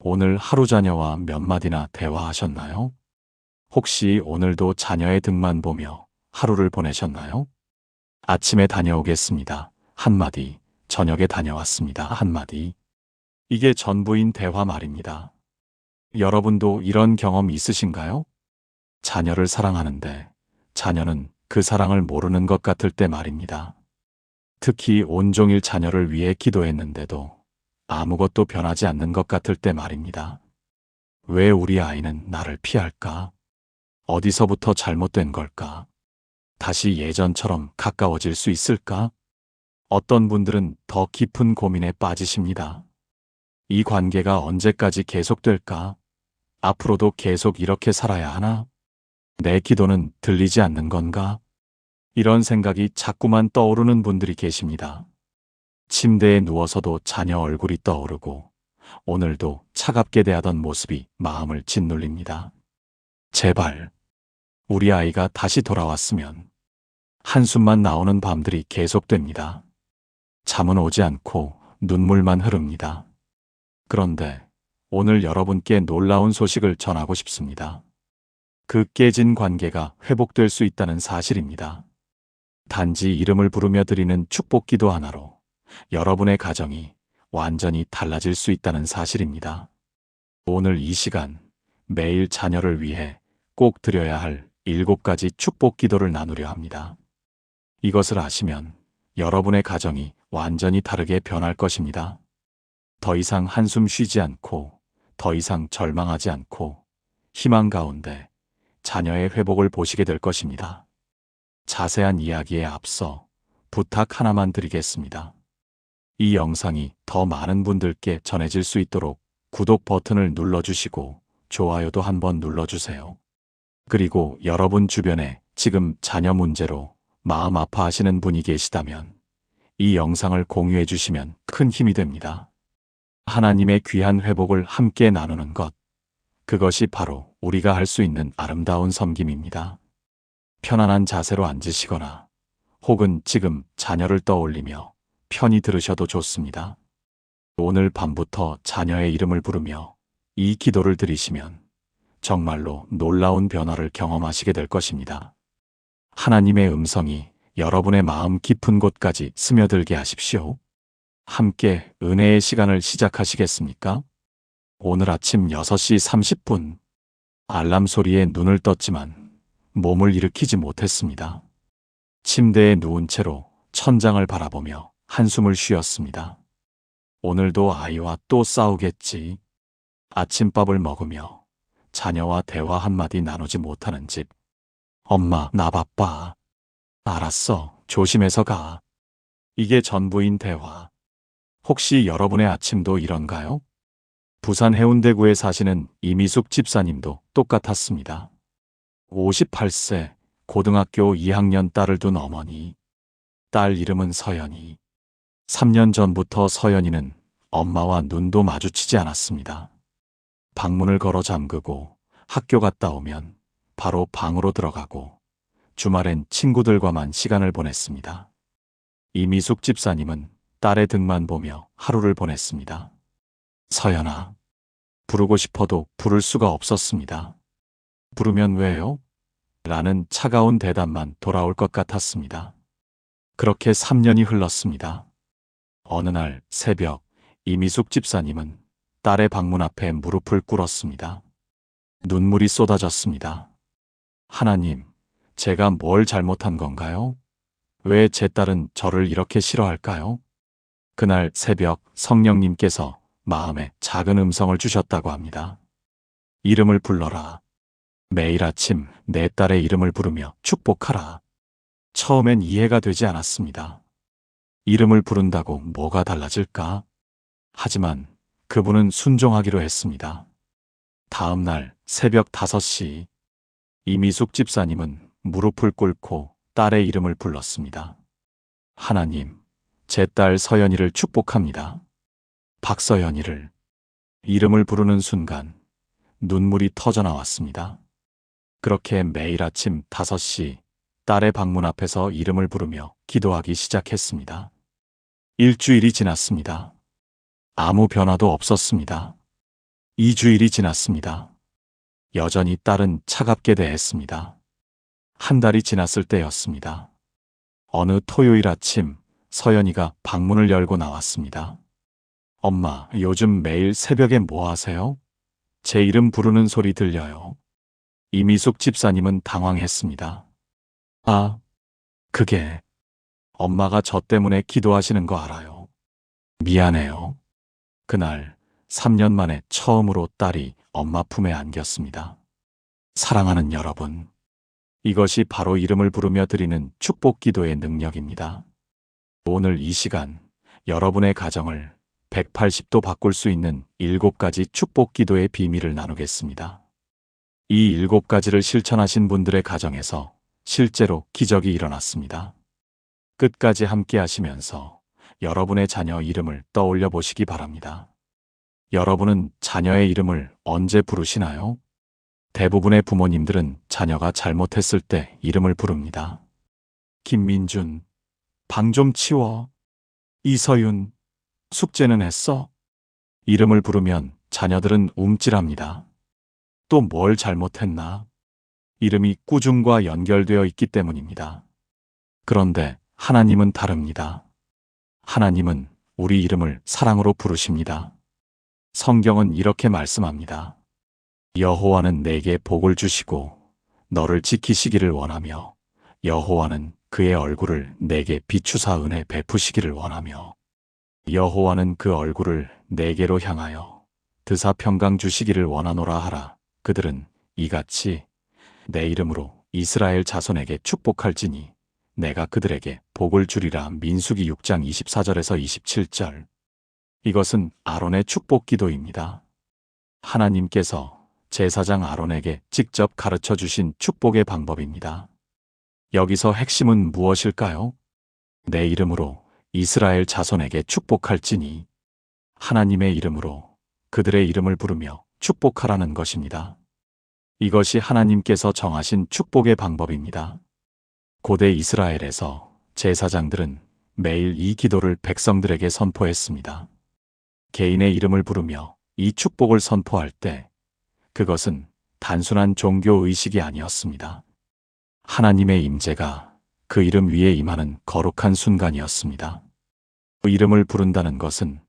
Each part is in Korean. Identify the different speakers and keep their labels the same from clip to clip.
Speaker 1: 오늘 하루 자녀와 몇 마디나 대화하셨나요? 혹시 오늘도 자녀의 등만 보며 하루를 보내셨나요? 아침에 다녀오겠습니다. 한마디. 저녁에 다녀왔습니다. 한마디. 이게 전부인 대화 말입니다. 여러분도 이런 경험 있으신가요? 자녀를 사랑하는데 자녀는 그 사랑을 모르는 것 같을 때 말입니다. 특히 온종일 자녀를 위해 기도했는데도 아무것도 변하지 않는 것 같을 때 말입니다. 왜 우리 아이는 나를 피할까? 어디서부터 잘못된 걸까? 다시 예전처럼 가까워질 수 있을까? 어떤 분들은 더 깊은 고민에 빠지십니다. 이 관계가 언제까지 계속될까? 앞으로도 계속 이렇게 살아야 하나? 내 기도는 들리지 않는 건가? 이런 생각이 자꾸만 떠오르는 분들이 계십니다. 침대에 누워서도 자녀 얼굴이 떠오르고 오늘도 차갑게 대하던 모습이 마음을 짓눌립니다. 제발 우리 아이가 다시 돌아왔으면. 한숨만 나오는 밤들이 계속됩니다. 잠은 오지 않고 눈물만 흐릅니다. 그런데 오늘 여러분께 놀라운 소식을 전하고 싶습니다. 그 깨진 관계가 회복될 수 있다는 사실입니다. 단지 이름을 부르며 드리는 축복 기도 하나로 여러분의 가정이 완전히 달라질 수 있다는 사실입니다. 오늘 이 시간 매일 자녀를 위해 꼭 드려야 할 7가지 축복 기도를 나누려 합니다. 이것을 아시면 여러분의 가정이 완전히 다르게 변할 것입니다. 더 이상 한숨 쉬지 않고, 더 이상 절망하지 않고, 희망 가운데 자녀의 회복을 보시게 될 것입니다. 자세한 이야기에 앞서 부탁 하나만 드리겠습니다. 이 영상이 더 많은 분들께 전해질 수 있도록 구독 버튼을 눌러주시고 좋아요도 한번 눌러주세요. 그리고 여러분 주변에 지금 자녀 문제로 마음 아파하시는 분이 계시다면 이 영상을 공유해 주시면 큰 힘이 됩니다. 하나님의 귀한 회복을 함께 나누는 것, 그것이 바로 우리가 할 수 있는 아름다운 섬김입니다. 편안한 자세로 앉으시거나 혹은 지금 자녀를 떠올리며 편히 들으셔도 좋습니다. 오늘 밤부터 자녀의 이름을 부르며 이 기도를 드리시면 정말로 놀라운 변화를 경험하시게 될 것입니다. 하나님의 음성이 여러분의 마음 깊은 곳까지 스며들게 하십시오. 함께 은혜의 시간을 시작하시겠습니까? 오늘 아침 6시 30분 알람 소리에 눈을 떴지만 몸을 일으키지 못했습니다. 침대에 누운 채로 천장을 바라보며 한숨을 쉬었습니다. 오늘도 아이와 또 싸우겠지. 아침밥을 먹으며 자녀와 대화 한마디 나누지 못하는 집. 엄마, 나 바빠. 알았어, 조심해서 가. 이게 전부인 대화. 혹시 여러분의 아침도 이런가요? 부산 해운대구에 사시는 이미숙 집사님도 똑같았습니다. 58세, 고등학교 2학년 딸을 둔 어머니. 딸 이름은 서연이. 3년 전부터 서연이는 엄마와 눈도 마주치지 않았습니다. 방문을 걸어 잠그고 학교 갔다 오면 바로 방으로 들어가고 주말엔 친구들과만 시간을 보냈습니다. 이미숙 집사님은 딸의 등만 보며 하루를 보냈습니다. 서연아, 부르고 싶어도 부를 수가 없었습니다. 부르면 왜요? 라는 차가운 대답만 돌아올 것 같았습니다. 그렇게 3년이 흘렀습니다. 어느 날 새벽 이미숙 집사님은 딸의 방문 앞에 무릎을 꿇었습니다. 눈물이 쏟아졌습니다. 하나님, 제가 뭘 잘못한 건가요? 왜 제 딸은 저를 이렇게 싫어할까요? 그날 새벽 성령님께서 마음에 작은 음성을 주셨다고 합니다. 이름을 불러라. 매일 아침 내 딸의 이름을 부르며 축복하라. 처음엔 이해가 되지 않았습니다. 이름을 부른다고 뭐가 달라질까? 하지만 그분은 순종하기로 했습니다. 다음 날 새벽 5시 이미숙 집사님은 무릎을 꿇고 딸의 이름을 불렀습니다. 하나님, 제 딸 서연이를 축복합니다. 박서연이를. 이름을 부르는 순간 눈물이 터져 나왔습니다. 그렇게 매일 아침 5시 딸의 방문 앞에서 이름을 부르며 기도하기 시작했습니다. 일주일이 지났습니다. 아무 변화도 없었습니다. 2주일이 지났습니다. 여전히 딸은 차갑게 대했습니다. 한 달이 지났을 때였습니다. 어느 토요일 아침 서연이가 방문을 열고 나왔습니다. 엄마, 요즘 매일 새벽에 뭐 하세요? 제 이름 부르는 소리 들려요. 이미숙 집사님은 당황했습니다. 아, 그게 엄마가 저 때문에 기도하시는 거 알아요. 미안해요. 그날 3년 만에 처음으로 딸이 엄마 품에 안겼습니다. 사랑하는 여러분, 이것이 바로 이름을 부르며 드리는 축복 기도의 능력입니다. 오늘 이 시간 여러분의 가정을 180도 바꿀 수 있는 7가지 축복 기도의 비밀을 나누겠습니다. 이 7가지를 실천하신 분들의 가정에서 실제로 기적이 일어났습니다. 끝까지 함께 하시면서 여러분의 자녀 이름을 떠올려 보시기 바랍니다. 여러분은 자녀의 이름을 언제 부르시나요? 대부분의 부모님들은 자녀가 잘못했을 때 이름을 부릅니다. 김민준, 방 좀 치워. 이서윤, 숙제는 했어? 이름을 부르면 자녀들은 움찔합니다. 또 뭘 잘못했나? 이름이 꾸중과 연결되어 있기 때문입니다. 그런데 하나님은 다릅니다. 하나님은 우리 이름을 사랑으로 부르십니다. 성경은 이렇게 말씀합니다. 여호와는 내게 복을 주시고 너를 지키시기를 원하며 여호와는 그의 얼굴을 내게 비추사 은혜 베푸시기를 원하며 여호와는 그 얼굴을 내게로 향하여 드사 평강 주시기를 원하노라 하라. 그들은 이같이 내 이름으로 이스라엘 자손에게 축복할지니 내가 그들에게 복을 주리라. 민수기 6장 24절에서 27절. 이것은 아론의 축복 기도입니다. 하나님께서 제사장 아론에게 직접 가르쳐 주신 축복의 방법입니다. 여기서 핵심은 무엇일까요? 내 이름으로 이스라엘 자손에게 축복할지니 하나님의 이름으로 그들의 이름을 부르며 축복하라는 것입니다. 이것이 하나님께서 정하신 축복의 방법입니다. 고대 이스라엘에서 제사장들은 매일 이 기도를 백성들에게 선포했습니다. 개인의 이름을 부르며 이 축복을 선포할 때 그것은 단순한 종교 의식이 아니었습니다. 하나님의 임재가 그 이름 위에 임하는 거룩한 순간이었습니다. 그 이름을 부른다는 것은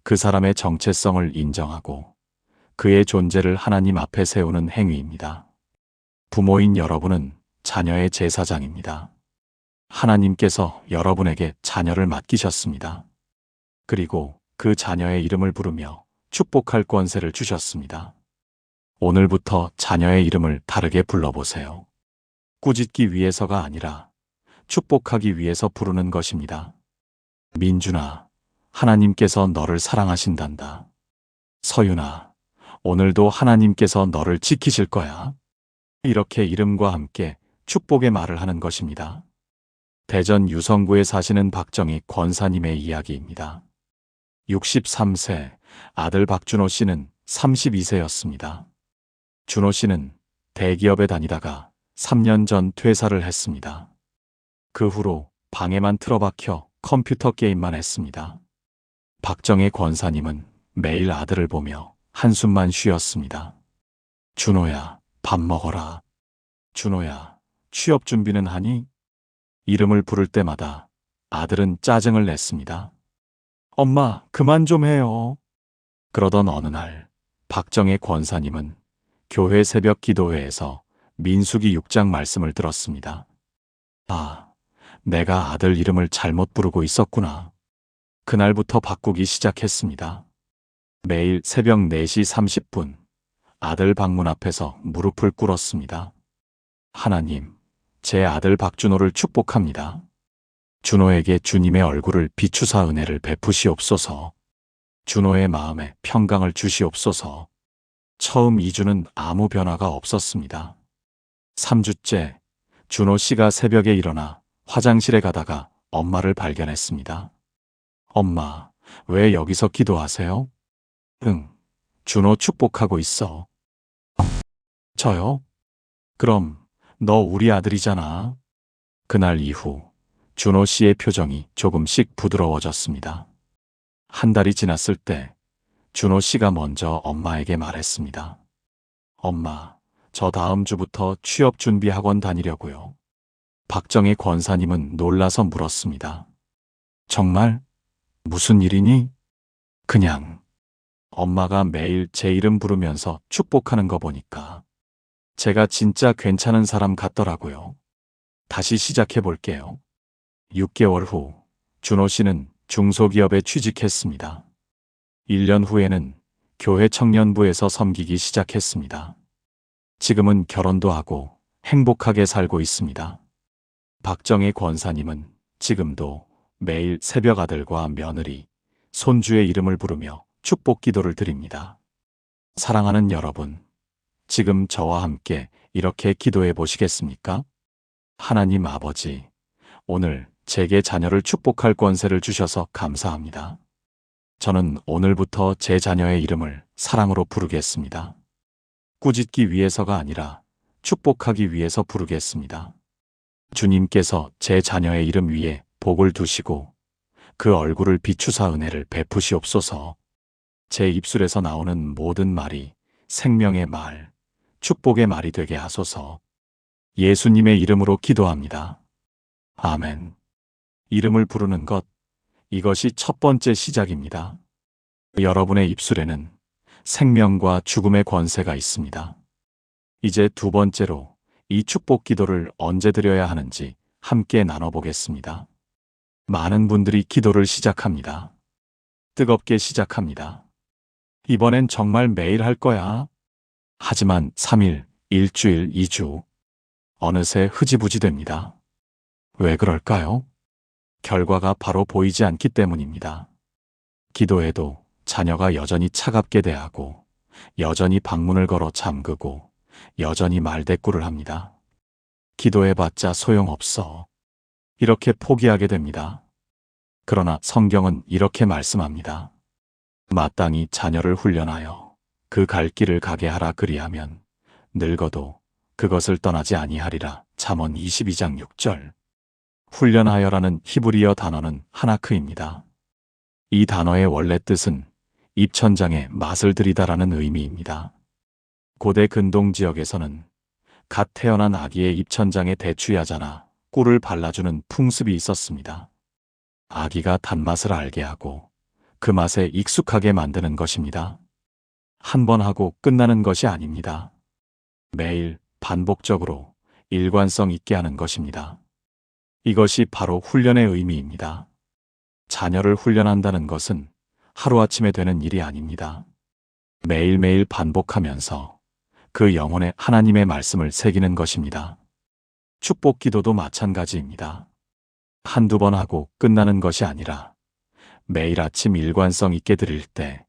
Speaker 1: 그 사람의 정체성을 인정하고 그의 존재를 하나님 앞에 세우는 행위입니다. 부모인 여러분은 자녀의 제사장입니다. 하나님께서 여러분에게 자녀를 맡기셨습니다. 그리고 그 자녀의 이름을 부르며 축복할 권세를 주셨습니다. 오늘부터 자녀의 이름을 다르게 불러보세요. 꾸짖기 위해서가 아니라 축복하기 위해서 부르는 것입니다. 민준아, 하나님께서 너를 사랑하신단다. 서윤아, 오늘도 하나님께서 너를 지키실 거야. 이렇게 이름과 함께 축복의 말을 하는 것입니다. 대전 유성구에 사시는 박정희 권사님의 이야기입니다. 63세 아들 박준호 씨는 32세였습니다. 준호 씨는 대기업에 다니다가 3년 전 퇴사를 했습니다. 그 후로 방에만 틀어박혀 컴퓨터 게임만 했습니다. 박정희 권사님은 매일 아들을 보며 한숨만 쉬었습니다. 준호야, 밥 먹어라. 준호야, 취업 준비는 하니? 이름을 부를 때마다 아들은 짜증을 냈습니다. 엄마, 그만 좀 해요. 그러던 어느 날 박정희 권사님은 교회 새벽 기도회에서 민수기 6장 말씀을 들었습니다. 아, 내가 아들 이름을 잘못 부르고 있었구나. 그날부터 바꾸기 시작했습니다. 매일 새벽 4시 30분 아들 방문 앞에서 무릎을 꿇었습니다. 하나님, 제 아들 박준호를 축복합니다. 준호에게 주님의 얼굴을 비추사 은혜를 베푸시옵소서. 준호의 마음에 평강을 주시옵소서. 처음 2주는 아무 변화가 없었습니다. 3주째 준호 씨가 새벽에 일어나 화장실에 가다가 엄마를 발견했습니다. 엄마, 왜 여기서 기도하세요? 응, 준호 축복하고 있어. 저요? 그럼 너 우리 아들이잖아. 그날 이후 준호 씨의 표정이 조금씩 부드러워졌습니다. 한 달이 지났을 때 준호 씨가 먼저 엄마에게 말했습니다. 엄마, 저 다음 주부터 취업 준비 학원 다니려고요. 박정희 권사님은 놀라서 물었습니다. 정말? 무슨 일이니? 그냥 엄마가 매일 제 이름 부르면서 축복하는 거 보니까 제가 진짜 괜찮은 사람 같더라고요. 다시 시작해 볼게요. 6개월 후 준호 씨는 중소기업에 취직했습니다. 1년 후에는 교회 청년부에서 섬기기 시작했습니다. 지금은 결혼도 하고 행복하게 살고 있습니다. 박정희 권사님은 지금도 매일 새벽 아들과 며느리, 손주의 이름을 부르며 축복 기도를 드립니다. 사랑하는 여러분, 지금 저와 함께 이렇게 기도해 보시겠습니까? 하나님 아버지, 오늘 제게 자녀를 축복할 권세를 주셔서 감사합니다. 저는 오늘부터 제 자녀의 이름을 사랑으로 부르겠습니다. 꾸짖기 위해서가 아니라 축복하기 위해서 부르겠습니다. 주님께서 제 자녀의 이름 위에 복을 두시고 그 얼굴을 비추사 은혜를 베푸시옵소서. 제 입술에서 나오는 모든 말이 생명의 말, 축복의 말이 되게 하소서. 예수님의 이름으로 기도합니다. 아멘. 이름을 부르는 것, 이것이 첫 번째 시작입니다. 여러분의 입술에는 생명과 죽음의 권세가 있습니다. 이제 두 번째로 이 축복 기도를 언제 드려야 하는지 함께 나눠보겠습니다. 많은 분들이 기도를 시작합니다. 뜨겁게 시작합니다. 이번엔 정말 매일 할 거야. 하지만 3일, 일주일, 2주, 어느새 흐지부지 됩니다. 왜 그럴까요? 결과가 바로 보이지 않기 때문입니다. 기도해도 자녀가 여전히 차갑게 대하고, 여전히 방문을 걸어 잠그고, 여전히 말대꾸를 합니다. 기도해봤자 소용없어. 이렇게 포기하게 됩니다. 그러나 성경은 이렇게 말씀합니다. 마땅히 자녀를 훈련하여 그 갈 길을 가게 하라 그리하면 늙어도 그것을 떠나지 아니하리라. 잠언 22장 6절. 훈련하여라는 히브리어 단어는 하나크입니다. 이 단어의 원래 뜻은 입천장에 맛을 들이다라는 의미입니다. 고대 근동 지역에서는 갓 태어난 아기의 입천장에 대추야자나 꿀을 발라주는 풍습이 있었습니다. 아기가 단맛을 알게 하고 그 맛에 익숙하게 만드는 것입니다. 한 번 하고 끝나는 것이 아닙니다. 매일 반복적으로 일관성 있게 하는 것입니다. 이것이 바로 훈련의 의미입니다. 자녀를 훈련한다는 것은 하루아침에 되는 일이 아닙니다. 매일매일 반복하면서 그 영혼에 하나님의 말씀을 새기는 것입니다. 축복 기도도 마찬가지입니다. 한두 번 하고 끝나는 것이 아니라 매일 아침 일관성 있게 드릴 때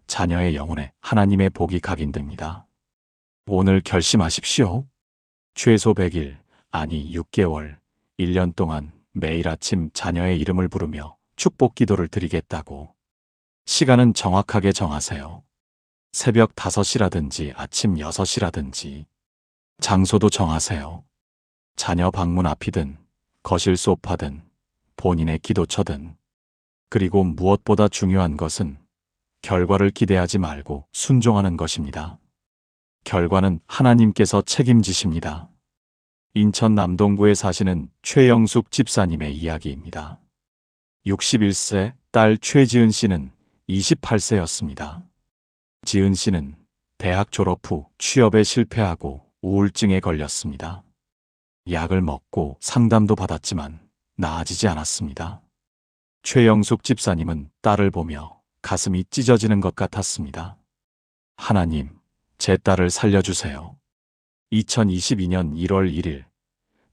Speaker 1: 자녀의 영혼에 하나님의 복이 각인됩니다. 오늘 결심하십시오. 최소 100일, 아니 6개월, 1년 동안 매일 아침 자녀의 이름을 부르며 축복 기도를 드리겠다고. 시간은 정확하게 정하세요. 새벽 5시라든지 아침 6시라든지. 장소도 정하세요. 자녀 방문 앞이든 거실 소파든 본인의 기도처든. 그리고 무엇보다 중요한 것은 결과를 기대하지 말고 순종하는 것입니다. 결과는 하나님께서 책임지십니다. 인천 남동구에 사시는 최영숙 집사님의 이야기입니다. 61세 딸 최지은 씨는 28세였습니다. 지은 씨는 대학 졸업 후 취업에 실패하고 우울증에 걸렸습니다. 약을 먹고 상담도 받았지만 나아지지 않았습니다. 최영숙 집사님은 딸을 보며 가슴이 찢어지는 것 같았습니다. 하나님, 제 딸을 살려주세요. 2022년 1월 1일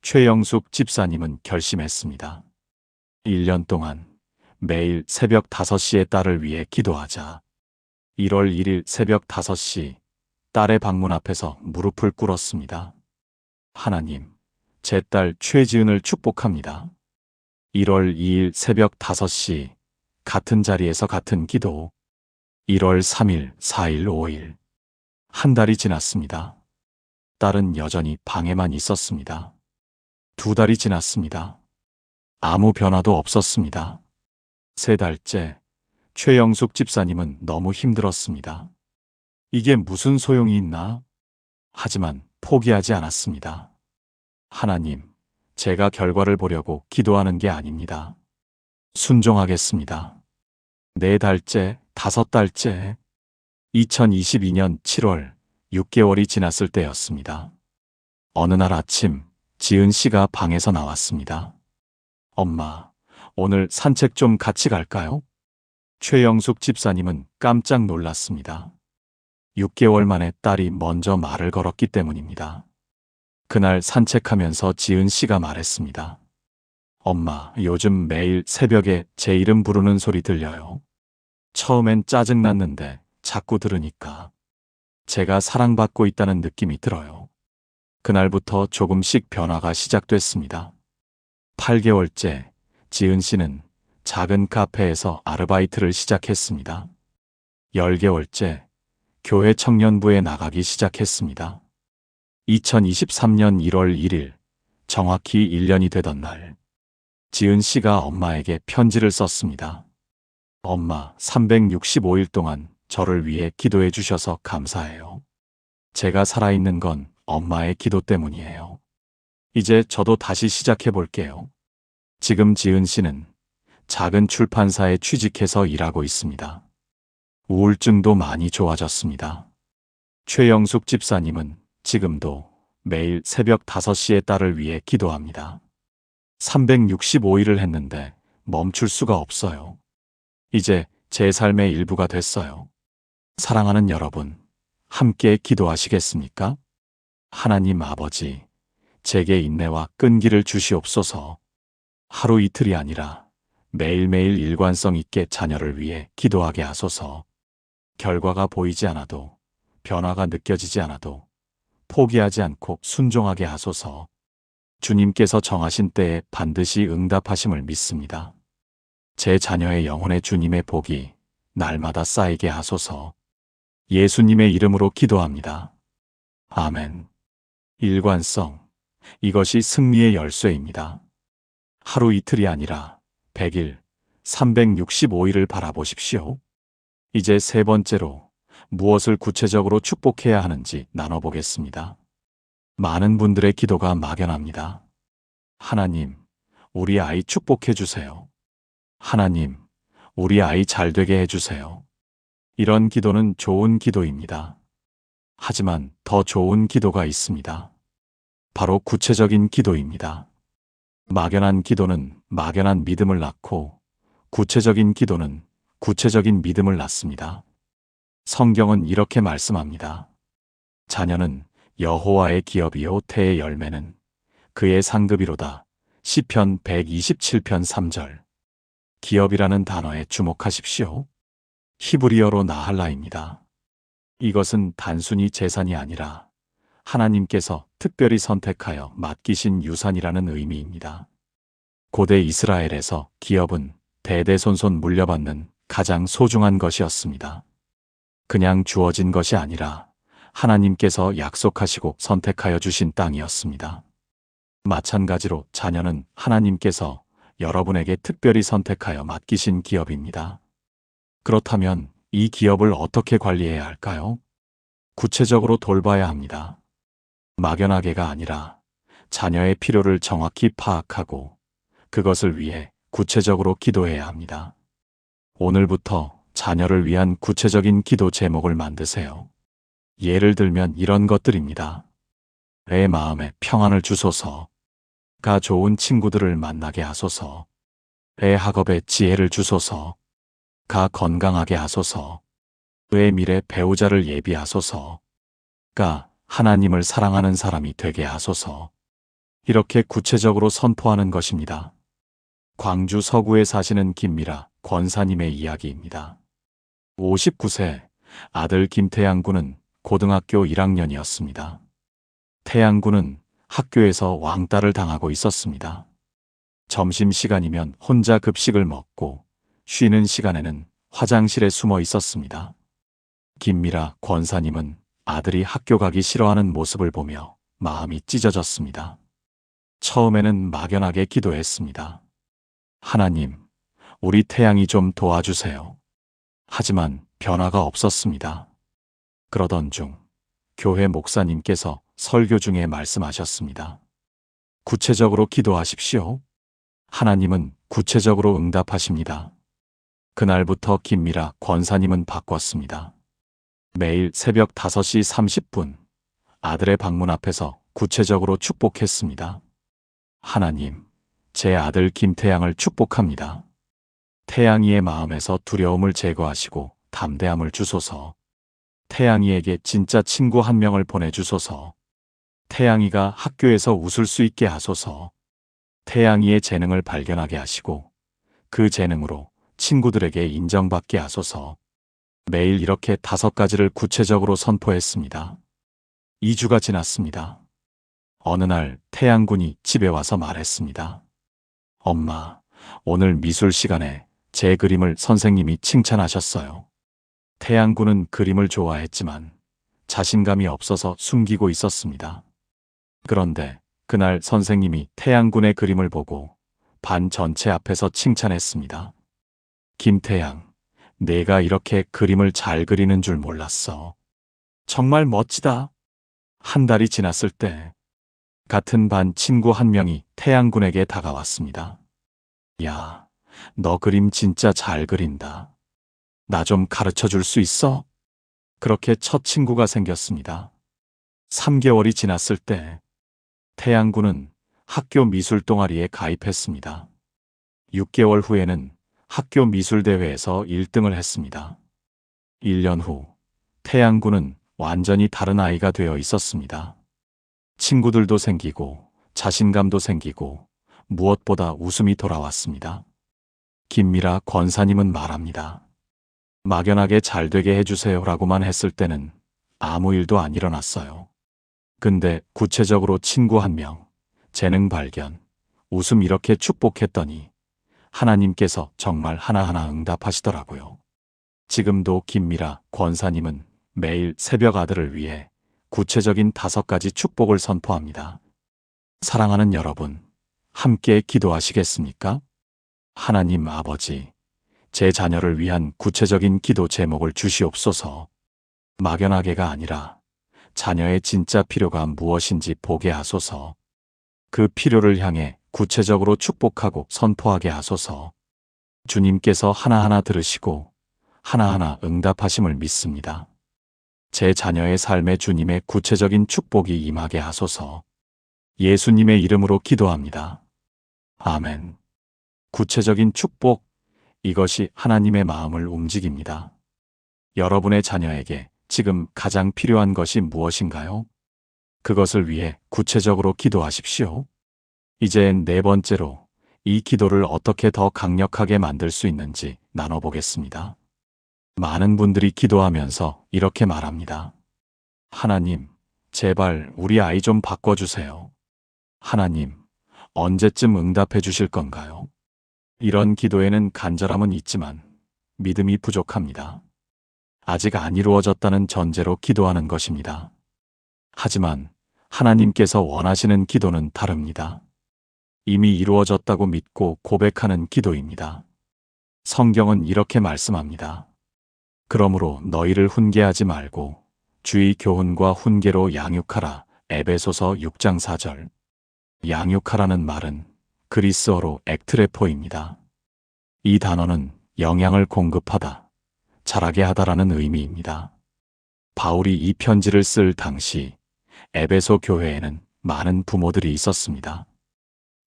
Speaker 1: 최영숙 집사님은 결심했습니다. 1년 동안 매일 새벽 5시에 딸을 위해 기도하자. 1월 1일 새벽 5시 딸의 방문 앞에서 무릎을 꿇었습니다. 하나님, 제 딸 최지은을 축복합니다. 1월 2일 새벽 5시 같은 자리에서 같은 기도. 1월 3일, 4일, 5일. 한 달이 지났습니다. 딸은 여전히 방에만 있었습니다. 2달이 지났습니다. 아무 변화도 없었습니다. 3달째 최영숙 집사님은 너무 힘들었습니다. 이게 무슨 소용이 있나? 하지만 포기하지 않았습니다. 하나님, 제가 결과를 보려고 기도하는 게 아닙니다. 순종하겠습니다. 4달째, 5달째. 2022년 7월 6개월이 지났을 때였습니다. 어느 날 아침 지은 씨가 방에서 나왔습니다. 엄마, 오늘 산책 좀 같이 갈까요? 최영숙 집사님은 깜짝 놀랐습니다. 6개월 만에 딸이 먼저 말을 걸었기 때문입니다. 그날 산책하면서 지은 씨가 말했습니다. 엄마, 요즘 매일 새벽에 제 이름 부르는 소리 들려요. 처음엔 짜증났는데 자꾸 들으니까 제가 사랑받고 있다는 느낌이 들어요. 그날부터 조금씩 변화가 시작됐습니다. 8개월째 지은 씨는 작은 카페에서 아르바이트를 시작했습니다. 10개월째 교회 청년부에 나가기 시작했습니다. 2023년 1월 1일, 정확히 1년이 되던 날, 지은 씨가 엄마에게 편지를 썼습니다. 엄마, 365일 동안 저를 위해 기도해 주셔서 감사해요. 제가 살아있는 건 엄마의 기도 때문이에요. 이제 저도 다시 시작해 볼게요. 지금 지은 씨는 작은 출판사에 취직해서 일하고 있습니다. 우울증도 많이 좋아졌습니다. 최영숙 집사님은 지금도 매일 새벽 5시에 딸을 위해 기도합니다. 365일을 했는데 멈출 수가 없어요. 이제 제 삶의 일부가 됐어요. 사랑하는 여러분, 함께 기도하시겠습니까? 하나님 아버지, 제게 인내와 끈기를 주시옵소서. 하루 이틀이 아니라 매일매일 일관성 있게 자녀를 위해 기도하게 하소서. 결과가 보이지 않아도, 변화가 느껴지지 않아도 포기하지 않고 순종하게 하소서. 주님께서 정하신 때에 반드시 응답하심을 믿습니다. 제 자녀의 영혼의 주님의 복이 날마다 쌓이게 하소서. 예수님의 이름으로 기도합니다. 아멘. 일관성, 이것이 승리의 열쇠입니다. 하루 이틀이 아니라 100일, 365일을 바라보십시오. 이제 세 번째로 무엇을 구체적으로 축복해야 하는지 나눠보겠습니다. 많은 분들의 기도가 막연합니다. 하나님, 우리 아이 축복해 주세요. 하나님, 우리 아이 잘 되게 해주세요. 이런 기도는 좋은 기도입니다. 하지만 더 좋은 기도가 있습니다. 바로 구체적인 기도입니다. 막연한 기도는 막연한 믿음을 낳고 구체적인 기도는 구체적인 믿음을 낳습니다. 성경은 이렇게 말씀합니다. 자녀는 여호와의 기업이요 태의 열매는 그의 상급이로다. 시편 127편 3절. 기업이라는 단어에 주목하십시오. 히브리어로 나할라입니다. 이것은 단순히 재산이 아니라 하나님께서 특별히 선택하여 맡기신 유산이라는 의미입니다. 고대 이스라엘에서 기업은 대대손손 물려받는 가장 소중한 것이었습니다. 그냥 주어진 것이 아니라 하나님께서 약속하시고 선택하여 주신 땅이었습니다. 마찬가지로 자녀는 하나님께서 여러분에게 특별히 선택하여 맡기신 기업입니다. 그렇다면 이 기업을 어떻게 관리해야 할까요? 구체적으로 돌봐야 합니다. 막연하게가 아니라 자녀의 필요를 정확히 파악하고 그것을 위해 구체적으로 기도해야 합니다. 오늘부터 자녀를 위한 구체적인 기도 제목을 만드세요. 예를 들면 이런 것들입니다. 내 마음에 평안을 주소서. 가 좋은 친구들을 만나게 하소서. 내 학업에 지혜를 주소서. 가 건강하게 하소서. 내 미래 배우자를 예비하소서. 가 하나님을 사랑하는 사람이 되게 하소서. 이렇게 구체적으로 선포하는 것입니다. 광주 서구에 사시는 김미라 권사님의 이야기입니다. 59세 아들 김태양 군은 고등학교 1학년이었습니다. 태양 군은 학교에서 왕따를 당하고 있었습니다. 점심시간이면 혼자 급식을 먹고 쉬는 시간에는 화장실에 숨어 있었습니다. 김미라 권사님은 아들이 학교 가기 싫어하는 모습을 보며 마음이 찢어졌습니다. 처음에는 막연하게 기도했습니다. 하나님, 우리 태양이 좀 도와주세요. 하지만 변화가 없었습니다. 그러던 중 교회 목사님께서 설교 중에 말씀하셨습니다. 구체적으로 기도하십시오. 하나님은 구체적으로 응답하십니다. 그날부터 김미라 권사님은 바꿨습니다. 매일 새벽 5시 30분 아들의 방문 앞에서 구체적으로 축복했습니다. 하나님, 제 아들 김태양을 축복합니다. 태양이의 마음에서 두려움을 제거하시고 담대함을 주소서. 태양이에게 진짜 친구 한 명을 보내주소서. 태양이가 학교에서 웃을 수 있게 하소서. 태양이의 재능을 발견하게 하시고 그 재능으로 친구들에게 인정받게 하소서. 매일 이렇게 5가지를 구체적으로 선포했습니다. 2주가 지났습니다. 어느 날 태양군이 집에 와서 말했습니다. 엄마, 오늘 미술 시간에 제 그림을 선생님이 칭찬하셨어요. 태양군은 그림을 좋아했지만 자신감이 없어서 숨기고 있었습니다. 그런데 그날 선생님이 태양군의 그림을 보고 반 전체 앞에서 칭찬했습니다. 김태양, 내가 이렇게 그림을 잘 그리는 줄 몰랐어. 정말 멋지다. 한 달이 지났을 때 같은 반 친구 한 명이 태양군에게 다가왔습니다. 야, 너 그림 진짜 잘 그린다. 나 좀 가르쳐 줄 수 있어? 그렇게 첫 친구가 생겼습니다. 3개월이 지났을 때 태양군은 학교 미술 동아리에 가입했습니다. 6개월 후에는 학교 미술대회에서 1등을 했습니다. 1년 후 태양군은 완전히 다른 아이가 되어 있었습니다. 친구들도 생기고 자신감도 생기고 무엇보다 웃음이 돌아왔습니다. 김미라 권사님은 말합니다. 막연하게 잘 되게 해주세요라고만 했을 때는 아무 일도 안 일어났어요. 근데 구체적으로 친구 한 명, 재능 발견, 웃음 이렇게 축복했더니 하나님께서 정말 하나하나 응답하시더라고요. 지금도 김미라 권사님은 매일 새벽 아들을 위해 구체적인 5가지 축복을 선포합니다. 사랑하는 여러분, 함께 기도하시겠습니까? 하나님 아버지, 제 자녀를 위한 구체적인 기도 제목을 주시옵소서. 막연하게가 아니라 자녀의 진짜 필요가 무엇인지 보게 하소서. 그 필요를 향해 구체적으로 축복하고 선포하게 하소서. 주님께서 하나하나 들으시고 하나하나 응답하심을 믿습니다. 제 자녀의 삶에 주님의 구체적인 축복이 임하게 하소서. 예수님의 이름으로 기도합니다. 아멘. 구체적인 축복, 이것이 하나님의 마음을 움직입니다. 여러분의 자녀에게 지금 가장 필요한 것이 무엇인가요? 그것을 위해 구체적으로 기도하십시오. 이제 4번째로 이 기도를 어떻게 더 강력하게 만들 수 있는지 나눠보겠습니다. 많은 분들이 기도하면서 이렇게 말합니다. 하나님, 제발 우리 아이 좀 바꿔주세요. 하나님, 언제쯤 응답해 주실 건가요? 이런 기도에는 간절함은 있지만 믿음이 부족합니다. 아직 안 이루어졌다는 전제로 기도하는 것입니다. 하지만 하나님께서 원하시는 기도는 다릅니다. 이미 이루어졌다고 믿고 고백하는 기도입니다. 성경은 이렇게 말씀합니다. 그러므로 너희를 훈계하지 말고 주의 교훈과 훈계로 양육하라. 에베소서 6장 4절. 양육하라는 말은 그리스어로 ek트레포입니다. 이 단어는 영양을 공급하다, 자라게 하다라는 의미입니다. 바울이 이 편지를 쓸 당시 에베소 교회에는 많은 부모들이 있었습니다.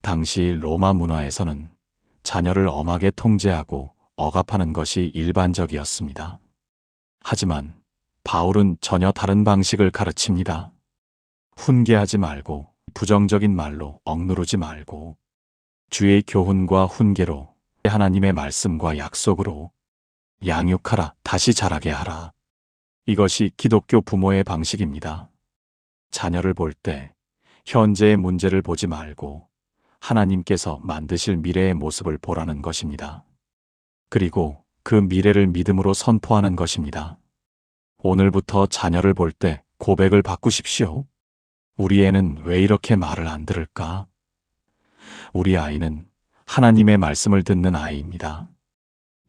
Speaker 1: 당시 로마 문화에서는 자녀를 엄하게 통제하고 억압하는 것이 일반적이었습니다. 하지만 바울은 전혀 다른 방식을 가르칩니다. 훈계하지 말고 부정적인 말로 억누르지 말고 주의 교훈과 훈계로 하나님의 말씀과 약속으로 양육하라, 다시 자라게 하라. 이것이 기독교 부모의 방식입니다. 자녀를 볼 때 현재의 문제를 보지 말고 하나님께서 만드실 미래의 모습을 보라는 것입니다. 그리고 그 미래를 믿음으로 선포하는 것입니다. 오늘부터 자녀를 볼 때 고백을 바꾸십시오. 우리 애는 왜 이렇게 말을 안 들을까? 우리 아이는 하나님의 말씀을 듣는 아이입니다.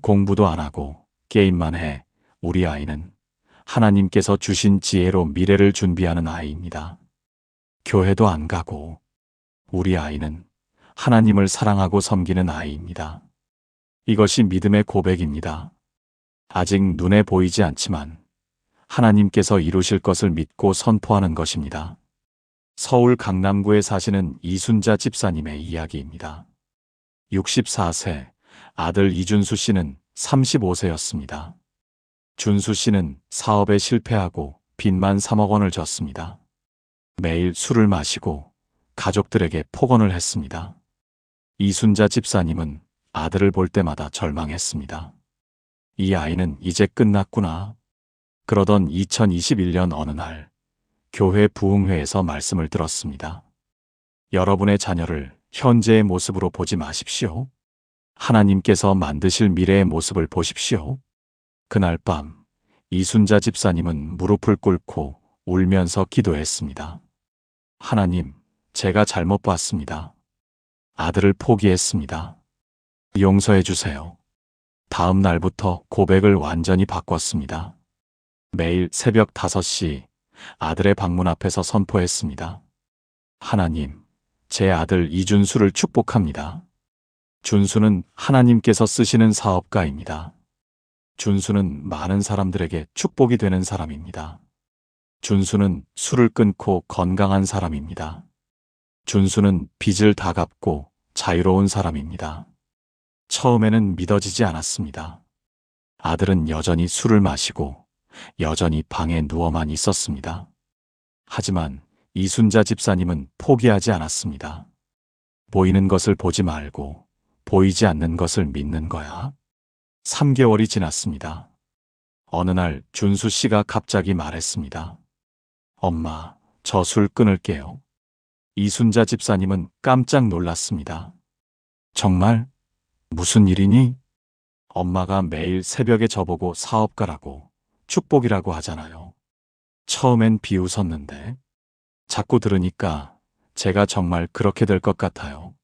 Speaker 1: 공부도 안 하고 게임만 해. 우리 아이는 하나님께서 주신 지혜로 미래를 준비하는 아이입니다. 교회도 안 가고 우리 아이는 하나님을 사랑하고 섬기는 아이입니다. 이것이 믿음의 고백입니다. 아직 눈에 보이지 않지만 하나님께서 이루실 것을 믿고 선포하는 것입니다. 서울 강남구에 사시는 이순자 집사님의 이야기입니다. 64세, 아들 이준수 씨는 35세였습니다. 준수 씨는 사업에 실패하고 빚만 3억 원을 졌습니다. 매일 술을 마시고 가족들에게 폭언을 했습니다. 이순자 집사님은 아들을 볼 때마다 절망했습니다. 이 아이는 이제 끝났구나. 그러던 2021년 어느 날 교회 부흥회에서 말씀을 들었습니다. 여러분의 자녀를 현재의 모습으로 보지 마십시오. 하나님께서 만드실 미래의 모습을 보십시오. 그날 밤 이순자 집사님은 무릎을 꿇고 울면서 기도했습니다. 하나님, 제가 잘못 봤습니다. 아들을 포기했습니다. 용서해 주세요. 다음 날부터 고백을 완전히 바꿨습니다. 매일 새벽 5시 아들의 방문 앞에서 선포했습니다. 하나님, 제 아들 이준수를 축복합니다. 준수는 하나님께서 쓰시는 사업가입니다. 준수는 많은 사람들에게 축복이 되는 사람입니다. 준수는 술을 끊고 건강한 사람입니다. 준수는 빚을 다 갚고 자유로운 사람입니다. 처음에는 믿어지지 않았습니다. 아들은 여전히 술을 마시고 여전히 방에 누워만 있었습니다. 하지만 이순자 집사님은 포기하지 않았습니다. 보이는 것을 보지 말고 보이지 않는 것을 믿는 거야. 3개월이 지났습니다. 어느 날 준수 씨가 갑자기 말했습니다. 엄마, 저 술 끊을게요. 이순자 집사님은 깜짝 놀랐습니다. 정말? 무슨 일이니? 엄마가 매일 새벽에 저보고 사업가라고 축복이라고 하잖아요. 처음엔 비웃었는데 자꾸 들으니까 제가 정말 그렇게 될 것 같아요.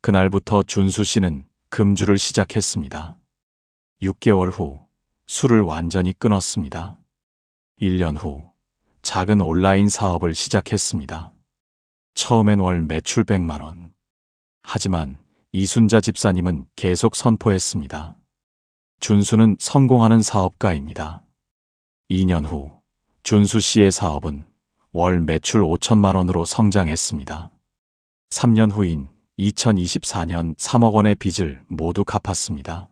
Speaker 1: 그날부터 준수 씨는 금주를 시작했습니다. 6개월 후 술을 완전히 끊었습니다. 1년 후 작은 온라인 사업을 시작했습니다. 처음엔 월 매출 100만 원. 하지만 이순자 집사님은 계속 선포했습니다. 준수는 성공하는 사업가입니다. 2년 후 준수 씨의 사업은 월 매출 5천만 원으로 성장했습니다. 3년 후인 2024년 3억 원의 빚을 모두 갚았습니다.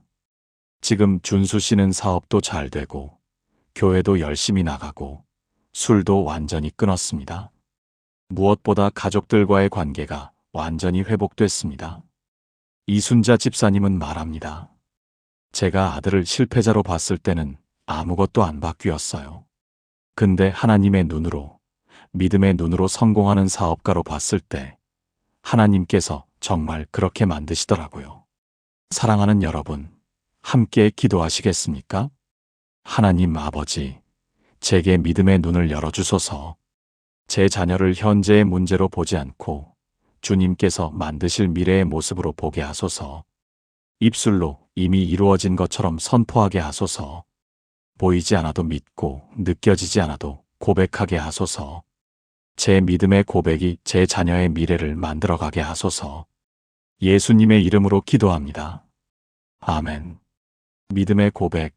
Speaker 1: 지금 준수 씨는 사업도 잘 되고 교회도 열심히 나가고 술도 완전히 끊었습니다. 무엇보다 가족들과의 관계가 완전히 회복됐습니다. 이순자 집사님은 말합니다. 제가 아들을 실패자로 봤을 때는 아무것도 안 바뀌었어요. 근데 하나님의 눈으로, 믿음의 눈으로 성공하는 사업가로 봤을 때 하나님께서 정말 그렇게 만드시더라고요. 사랑하는 여러분, 함께 기도하시겠습니까? 하나님 아버지, 제게 믿음의 눈을 열어주소서. 제 자녀를 현재의 문제로 보지 않고 주님께서 만드실 미래의 모습으로 보게 하소서. 입술로 이미 이루어진 것처럼 선포하게 하소서. 보이지 않아도 믿고 느껴지지 않아도 고백하게 하소서. 제 믿음의 고백이 제 자녀의 미래를 만들어가게 하소서. 예수님의 이름으로 기도합니다. 아멘. 믿음의 고백,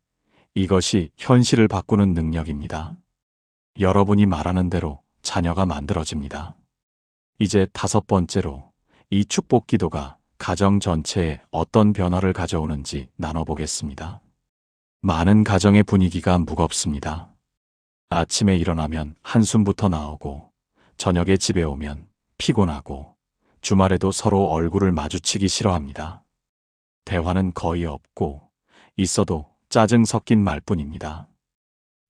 Speaker 1: 이것이 현실을 바꾸는 능력입니다. 여러분이 말하는 대로 자녀가 만들어집니다. 이제 5번째로 이 축복 기도가 가정 전체에 어떤 변화를 가져오는지 나눠보겠습니다. 많은 가정의 분위기가 무겁습니다. 아침에 일어나면 한숨부터 나오고 저녁에 집에 오면 피곤하고 주말에도 서로 얼굴을 마주치기 싫어합니다. 대화는 거의 없고 있어도 짜증 섞인 말뿐입니다.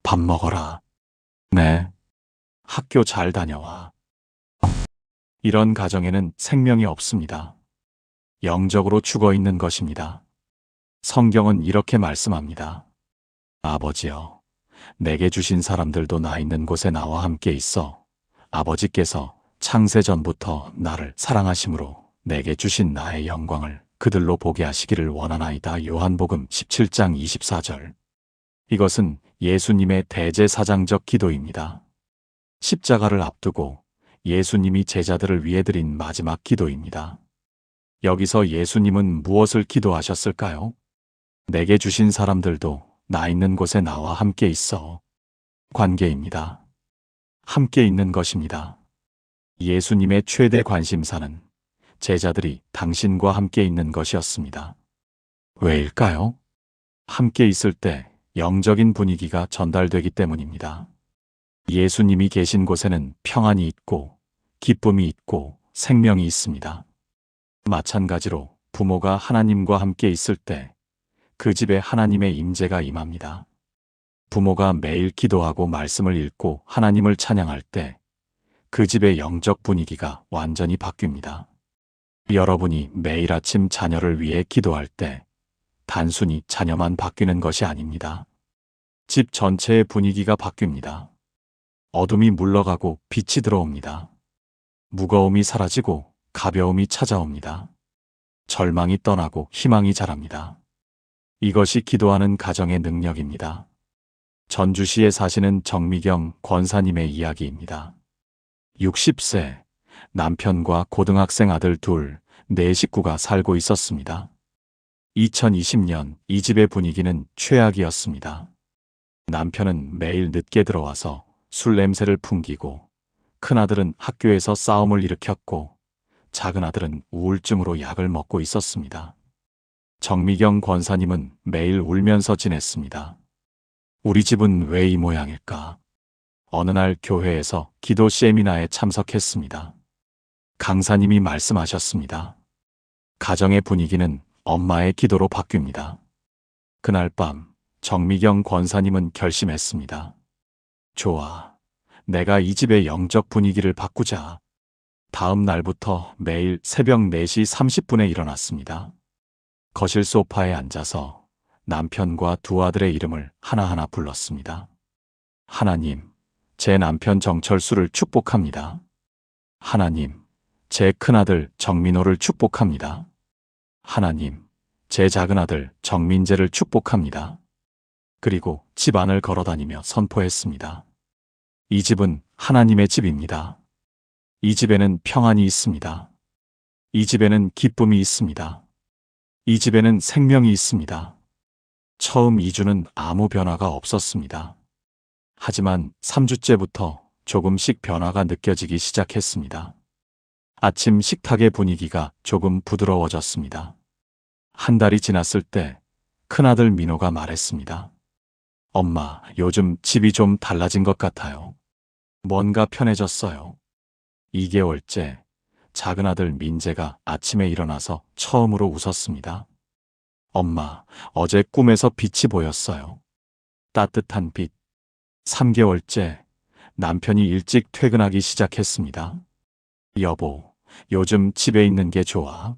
Speaker 1: 밥 먹어라. 네. 학교 잘 다녀와. 이런 가정에는 생명이 없습니다. 영적으로 죽어 있는 것입니다. 성경은 이렇게 말씀합니다. 아버지여, 내게 주신 사람들도 나 있는 곳에 나와 함께 있어. 아버지께서 창세전부터 나를 사랑하심으로 내게 주신 나의 영광을 그들로 보게 하시기를 원하나이다. 요한복음 17장 24절. 이것은 예수님의 대제사장적 기도입니다. 십자가를 앞두고 예수님이 제자들을 위해 드린 마지막 기도입니다. 여기서 예수님은 무엇을 기도하셨을까요? 내게 주신 사람들도 나 있는 곳에 나와 함께 있어. 관계입니다. 함께 있는 것입니다. 예수님의 최대 관심사는 제자들이 당신과 함께 있는 것이었습니다. 왜일까요? 함께 있을 때 영적인 분위기가 전달되기 때문입니다. 예수님이 계신 곳에는 평안이 있고 기쁨이 있고 생명이 있습니다. 마찬가지로 부모가 하나님과 함께 있을 때 그 집에 하나님의 임재가 임합니다. 부모가 매일 기도하고 말씀을 읽고 하나님을 찬양할 때 그 집의 영적 분위기가 완전히 바뀝니다. 여러분이 매일 아침 자녀를 위해 기도할 때 단순히 자녀만 바뀌는 것이 아닙니다. 집 전체의 분위기가 바뀝니다. 어둠이 물러가고 빛이 들어옵니다. 무거움이 사라지고 가벼움이 찾아옵니다. 절망이 떠나고 희망이 자랍니다. 이것이 기도하는 가정의 능력입니다. 전주시에 사시는 정미경 권사님의 이야기입니다. 60세, 남편과 고등학생 아들 둘, 네 식구가 살고 있었습니다. 2020년 이 집의 분위기는 최악이었습니다. 남편은 매일 늦게 들어와서 술 냄새를 풍기고, 큰아들은 학교에서 싸움을 일으켰고, 작은 아들은 우울증으로 약을 먹고 있었습니다. 정미경 권사님은 매일 울면서 지냈습니다. 우리 집은 왜 이 모양일까? 어느 날 교회에서 기도 세미나에 참석했습니다. 강사님이 말씀하셨습니다. 가정의 분위기는 엄마의 기도로 바뀝니다. 그날 밤 정미경 권사님은 결심했습니다. 좋아, 내가 이 집의 영적 분위기를 바꾸자. 다음 날부터 매일 새벽 4시 30분에 일어났습니다. 거실 소파에 앉아서 남편과 두 아들의 이름을 하나하나 불렀습니다. 하나님, 제 남편 정철수를 축복합니다. 하나님, 제 큰아들 정민호를 축복합니다. 하나님, 제 작은아들 정민재를 축복합니다. 그리고 집 안을 걸어다니며 선포했습니다. 이 집은 하나님의 집입니다. 이 집에는 평안이 있습니다. 이 집에는 기쁨이 있습니다. 이 집에는 생명이 있습니다. 처음 2주는 아무 변화가 없었습니다. 하지만 3주째부터 조금씩 변화가 느껴지기 시작했습니다. 아침 식탁의 분위기가 조금 부드러워졌습니다. 한 달이 지났을 때 큰아들 민호가 말했습니다. 엄마, 요즘 집이 좀 달라진 것 같아요. 뭔가 편해졌어요. 2개월째 작은아들 민재가 아침에 일어나서 처음으로 웃었습니다. 엄마, 어제 꿈에서 빛이 보였어요. 따뜻한 빛. 3개월째 남편이 일찍 퇴근하기 시작했습니다. 여보, 요즘 집에 있는 게 좋아.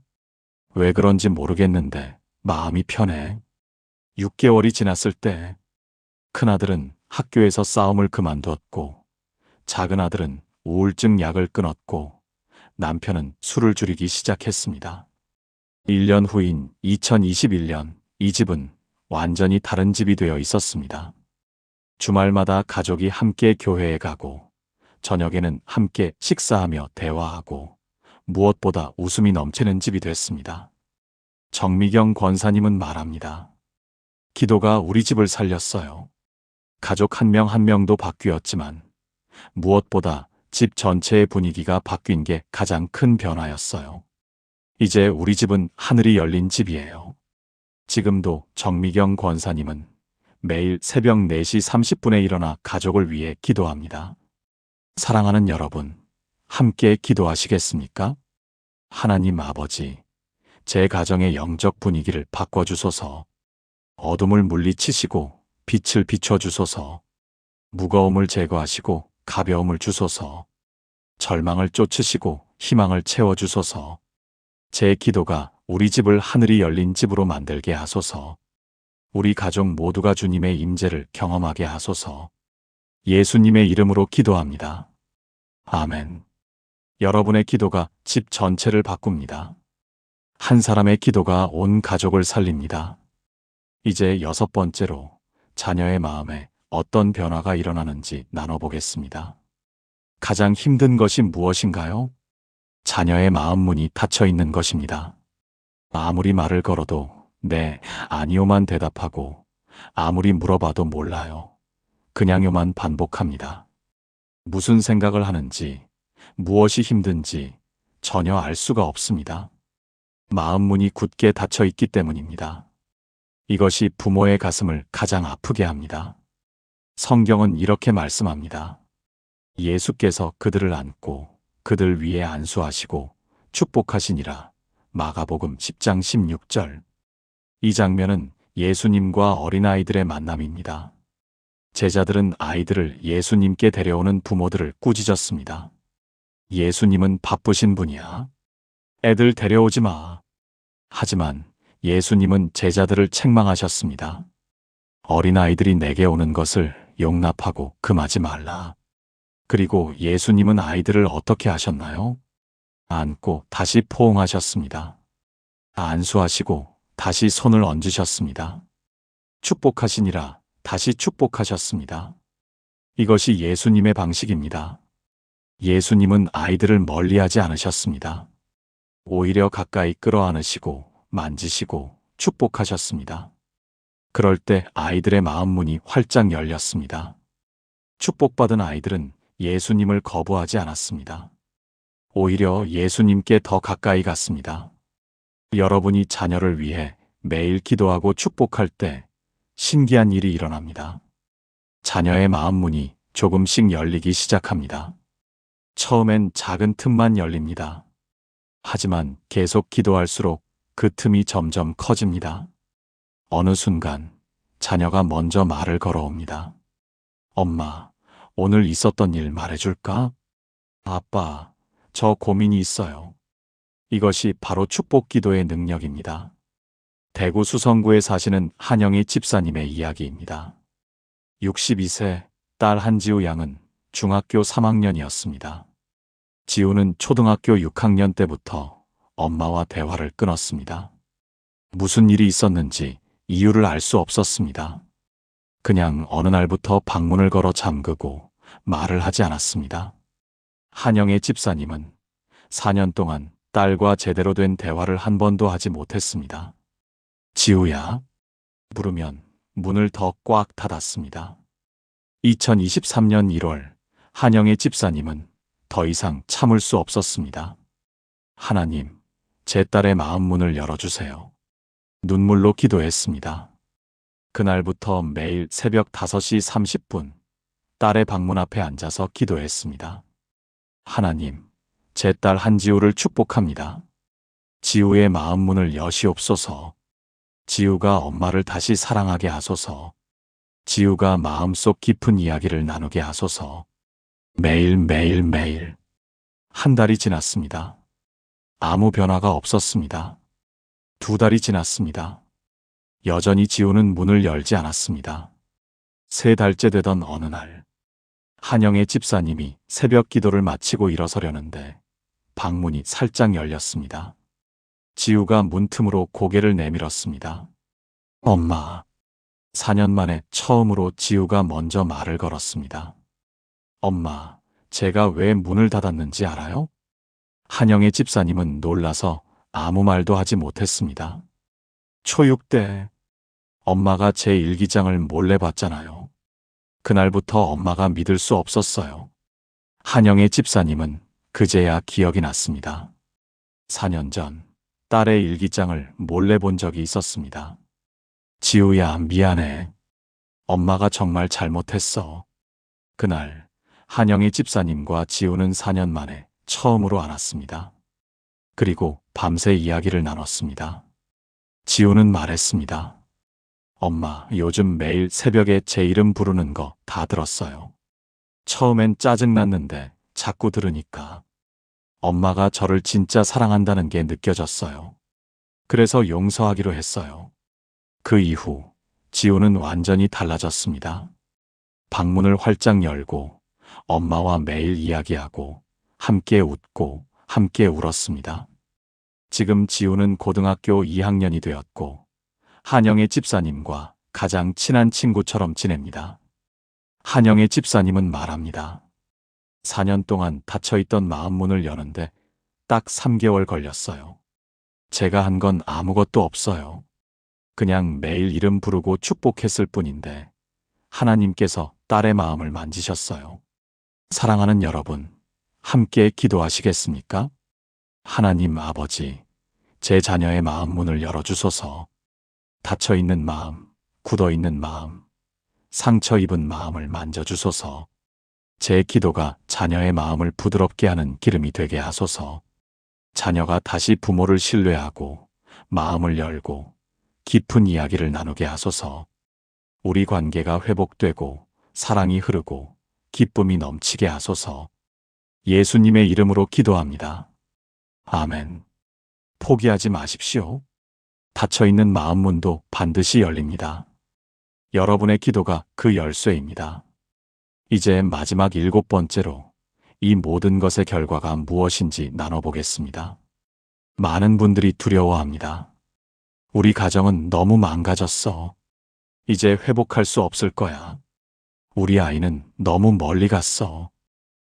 Speaker 1: 왜 그런지 모르겠는데 마음이 편해. 6개월이 지났을 때 큰아들은 학교에서 싸움을 그만두었고, 작은아들은 우울증 약을 끊었고, 남편은 술을 줄이기 시작했습니다. 1년 후인 2021년 이 집은 완전히 다른 집이 되어 있었습니다. 주말마다 가족이 함께 교회에 가고, 저녁에는 함께 식사하며 대화하고, 무엇보다 웃음이 넘치는 집이 됐습니다. 정미경 권사님은 말합니다. 기도가 우리 집을 살렸어요. 가족 한 명 한 명도 바뀌었지만 무엇보다 집 전체의 분위기가 바뀐 게 가장 큰 변화였어요. 이제 우리 집은 하늘이 열린 집이에요. 지금도 정미경 권사님은 매일 새벽 4시 30분에 일어나 가족을 위해 기도합니다. 사랑하는 여러분, 함께 기도하시겠습니까? 하나님 아버지, 제 가정의 영적 분위기를 바꿔주소서. 어둠을 물리치시고 빛을 비춰주소서. 무거움을 제거하시고 가벼움을 주소서. 절망을 쫓으시고 희망을 채워주소서. 제 기도가 우리 집을 하늘이 열린 집으로 만들게 하소서. 우리 가족 모두가 주님의 임재를 경험하게 하소서. 예수님의 이름으로 기도합니다. 아멘. 여러분의 기도가 집 전체를 바꿉니다. 한 사람의 기도가 온 가족을 살립니다. 이제 6번째로 자녀의 마음에 어떤 변화가 일어나는지 나눠보겠습니다. 가장 힘든 것이 무엇인가요? 자녀의 마음 문이 닫혀 있는 것입니다. 아무리 말을 걸어도 네, 아니요만 대답하고 아무리 물어봐도 몰라요. 그냥요만 반복합니다. 무슨 생각을 하는지, 무엇이 힘든지 전혀 알 수가 없습니다. 마음 문이 굳게 닫혀 있기 때문입니다. 이것이 부모의 가슴을 가장 아프게 합니다. 성경은 이렇게 말씀합니다. 예수께서 그들을 안고 그들 위에 안수하시고 축복하시니라. 마가복음 10장 16절. 이 장면은 예수님과 어린아이들의 만남입니다. 제자들은 아이들을 예수님께 데려오는 부모들을 꾸짖었습니다. 예수님은 바쁘신 분이야. 애들 데려오지 마. 하지만 예수님은 제자들을 책망하셨습니다. 어린아이들이 내게 오는 것을 용납하고 금하지 말라. 그리고 예수님은 아이들을 어떻게 하셨나요? 안고 다시 포옹하셨습니다. 안수하시고 다시 손을 얹으셨습니다. 축복하시니라 다시 축복하셨습니다. 이것이 예수님의 방식입니다. 예수님은 아이들을 멀리하지 않으셨습니다. 오히려 가까이 끌어안으시고 만지시고 축복하셨습니다. 그럴 때 아이들의 마음 문이 활짝 열렸습니다. 축복받은 아이들은 예수님을 거부하지 않았습니다. 오히려 예수님께 더 가까이 갔습니다. 여러분이 자녀를 위해 매일 기도하고 축복할 때 신기한 일이 일어납니다. 자녀의 마음 문이 조금씩 열리기 시작합니다. 처음엔 작은 틈만 열립니다. 하지만 계속 기도할수록 그 틈이 점점 커집니다. 어느 순간 자녀가 먼저 말을 걸어옵니다. 엄마, 오늘 있었던 일 말해줄까? 아빠, 저 고민이 있어요. 이것이 바로 축복 기도의 능력입니다. 대구 수성구에 사시는 한영희 집사님의 이야기입니다. 62세 딸 한지우 양은 중학교 3학년이었습니다. 지우는 초등학교 6학년 때부터 엄마와 대화를 끊었습니다. 무슨 일이 있었는지 이유를 알 수 없었습니다. 그냥 어느 날부터 방문을 걸어 잠그고 말을 하지 않았습니다. 한영의 집사님은 4년 동안 딸과 제대로 된 대화를 한 번도 하지 못했습니다. 지우야? 부르면 문을 더 꽉 닫았습니다. 2023년 1월 한영의 집사님은 더 이상 참을 수 없었습니다. 하나님, 제 딸의 마음 문을 열어주세요. 눈물로 기도했습니다. 그날부터 매일 새벽 5시 30분 딸의 방문 앞에 앉아서 기도했습니다. 하나님, 제 딸 한지우를 축복합니다. 지우의 마음 문을 여시옵소서. 지우가 엄마를 다시 사랑하게 하소서. 지우가 마음속 깊은 이야기를 나누게 하소서. 매일. 한 달이 지났습니다. 아무 변화가 없었습니다. 2달이 지났습니다. 여전히 지우는 문을 열지 않았습니다. 3달째 되던 어느 날, 한영의 집사님이 새벽 기도를 마치고 일어서려는데 방문이 살짝 열렸습니다. 지우가 문틈으로 고개를 내밀었습니다. 엄마. 4년 만에 처음으로 지우가 먼저 말을 걸었습니다. 엄마, 제가 왜 문을 닫았는지 알아요? 한영의 집사님은 놀라서 아무 말도 하지 못했습니다. 초6 때 엄마가 제 일기장을 몰래 봤잖아요. 그날부터 엄마가 믿을 수 없었어요. 한영의 집사님은 그제야 기억이 났습니다. 4년 전 딸의 일기장을 몰래 본 적이 있었습니다. 지우야, 미안해. 엄마가 정말 잘못했어. 그날 한영의 집사님과 지우는 4년 만에 처음으로 안았습니다. 그리고 밤새 이야기를 나눴습니다. 지우는 말했습니다. 엄마, 요즘 매일 새벽에 제 이름 부르는 거 다 들었어요. 처음엔 짜증났는데 자꾸 들으니까 엄마가 저를 진짜 사랑한다는 게 느껴졌어요. 그래서 용서하기로 했어요. 그 이후 지우는 완전히 달라졌습니다. 방문을 활짝 열고 엄마와 매일 이야기하고 함께 웃고 함께 울었습니다. 지금 지우는 고등학교 2학년이 되었고 한영의 집사님과 가장 친한 친구처럼 지냅니다. 한영의 집사님은 말합니다. 4년 동안 닫혀있던 마음 문을 여는데 딱 3개월 걸렸어요. 제가 한 건 아무것도 없어요. 그냥 매일 이름 부르고 축복했을 뿐인데 하나님께서 딸의 마음을 만지셨어요. 사랑하는 여러분, 함께 기도하시겠습니까? 하나님 아버지, 제 자녀의 마음 문을 열어주소서. 닫혀있는 마음, 굳어있는 마음, 상처 입은 마음을 만져주소서. 제 기도가 자녀의 마음을 부드럽게 하는 기름이 되게 하소서. 자녀가 다시 부모를 신뢰하고 마음을 열고 깊은 이야기를 나누게 하소서. 우리 관계가 회복되고 사랑이 흐르고 기쁨이 넘치게 하소서. 예수님의 이름으로 기도합니다. 아멘. 포기하지 마십시오. 닫혀있는 마음 문도 반드시 열립니다. 여러분의 기도가 그 열쇠입니다. 이제 마지막 7번째로 이 모든 것의 결과가 무엇인지 나눠보겠습니다. 많은 분들이 두려워합니다. 우리 가정은 너무 망가졌어. 이제 회복할 수 없을 거야. 우리 아이는 너무 멀리 갔어.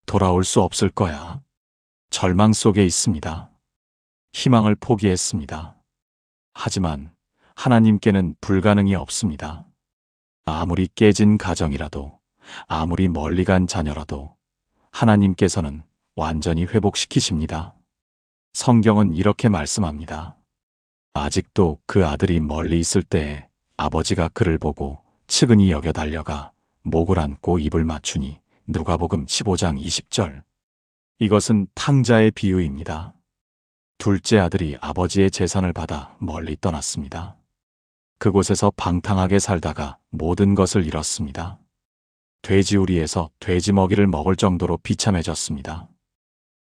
Speaker 1: 돌아올 수 없을 거야. 절망 속에 있습니다. 희망을 포기했습니다. 하지만 하나님께는 불가능이 없습니다. 아무리 깨진 가정이라도, 아무리 멀리 간 자녀라도 하나님께서는 완전히 회복시키십니다. 성경은 이렇게 말씀합니다. 아직도 그 아들이 멀리 있을 때에 아버지가 그를 보고 측은히 여겨 달려가 목을 안고 입을 맞추니. 누가복음 15장 20절. 이것은 탕자의 비유입니다. 둘째 아들이 아버지의 재산을 받아 멀리 떠났습니다. 그곳에서 방탕하게 살다가 모든 것을 잃었습니다. 돼지우리에서 돼지 먹이를 먹을 정도로 비참해졌습니다.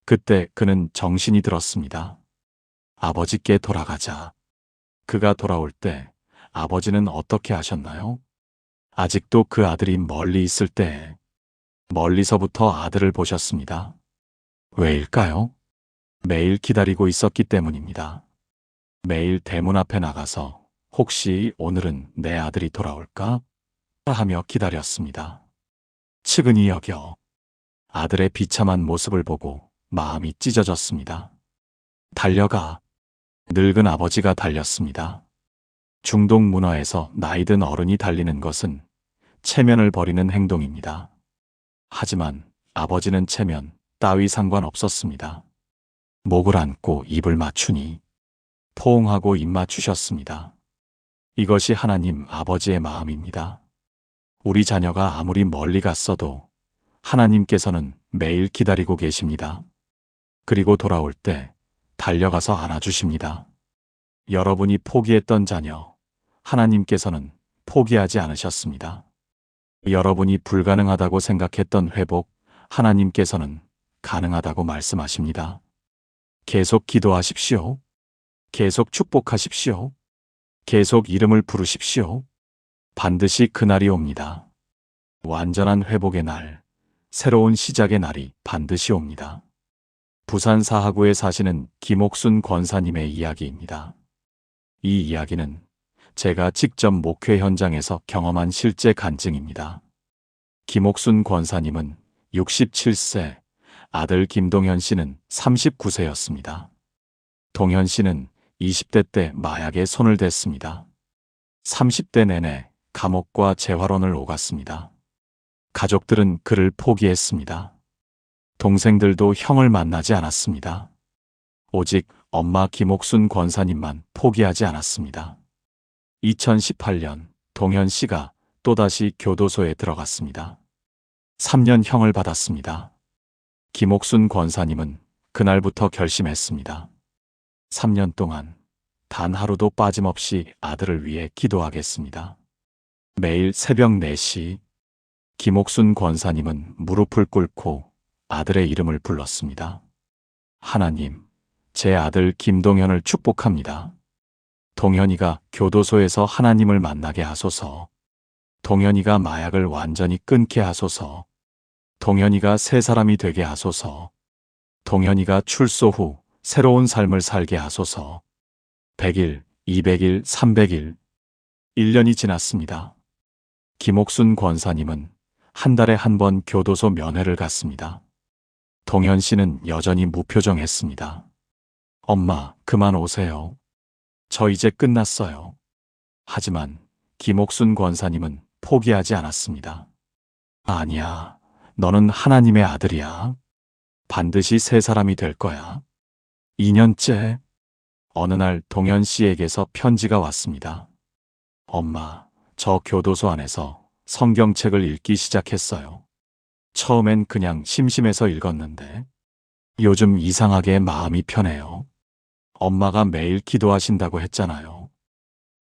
Speaker 1: 그때 그는 정신이 들었습니다. 아버지께 돌아가자. 그가 돌아올 때 아버지는 어떻게 하셨나요? 아직도 그 아들이 멀리 있을 때 멀리서부터 아들을 보셨습니다. 왜일까요? 매일 기다리고 있었기 때문입니다. 매일 대문 앞에 나가서 혹시 오늘은 내 아들이 돌아올까? 하며 기다렸습니다. 측은히 여겨 아들의 비참한 모습을 보고 마음이 찢어졌습니다. 달려가. 늙은 아버지가 달렸습니다. 중동 문화에서 나이든 어른이 달리는 것은 체면을 버리는 행동입니다. 하지만 아버지는 체면 따위 상관없었습니다. 목을 안고 입을 맞추니 포옹하고 입 맞추셨습니다. 이것이 하나님 아버지의 마음입니다. 우리 자녀가 아무리 멀리 갔어도 하나님께서는 매일 기다리고 계십니다. 그리고 돌아올 때 달려가서 안아주십니다. 여러분이 포기했던 자녀, 하나님께서는 포기하지 않으셨습니다. 여러분이 불가능하다고 생각했던 회복, 하나님께서는 가능하다고 말씀하십니다. 계속 기도하십시오. 계속 축복하십시오. 계속 이름을 부르십시오. 반드시 그날이 옵니다. 완전한 회복의 날, 새로운 시작의 날이 반드시 옵니다. 부산 사하구에 사시는 김옥순 권사님의 이야기입니다. 이 이야기는 제가 직접 목회 현장에서 경험한 실제 간증입니다. 김옥순 권사님은 67세, 아들 김동현 씨는 39세였습니다. 동현 씨는 20대 때 마약에 손을 댔습니다. 30대 내내 감옥과 재활원을 오갔습니다. 가족들은 그를 포기했습니다. 동생들도 형을 만나지 않았습니다. 오직 엄마 김옥순 권사님만 포기하지 않았습니다. 2018년 동현 씨가 또다시 교도소에 들어갔습니다. 3년 형을 받았습니다. 김옥순 권사님은 그날부터 결심했습니다. 3년 동안 단 하루도 빠짐없이 아들을 위해 기도하겠습니다. 매일 새벽 4시 김옥순 권사님은 무릎을 꿇고 아들의 이름을 불렀습니다. 하나님, 제 아들 김동현을 축복합니다. 동현이가 교도소에서 하나님을 만나게 하소서. 동현이가 마약을 완전히 끊게 하소서. 동현이가 새 사람이 되게 하소서. 동현이가 출소 후 새로운 삶을 살게 하소서. 100일, 200일, 300일. 1년이 지났습니다. 김옥순 권사님은 한 달에 한 번 교도소 면회를 갔습니다. 동현 씨는 여전히 무표정했습니다. 엄마, 그만 오세요. 저 이제 끝났어요. 하지만 김옥순 권사님은 포기하지 않았습니다. 아니야, 너는 하나님의 아들이야. 반드시 새 사람이 될 거야. 2년째. 어느 날 동현 씨에게서 편지가 왔습니다. 엄마, 저 교도소 안에서 성경책을 읽기 시작했어요. 처음엔 그냥 심심해서 읽었는데 요즘 이상하게 마음이 편해요. 엄마가 매일 기도하신다고 했잖아요.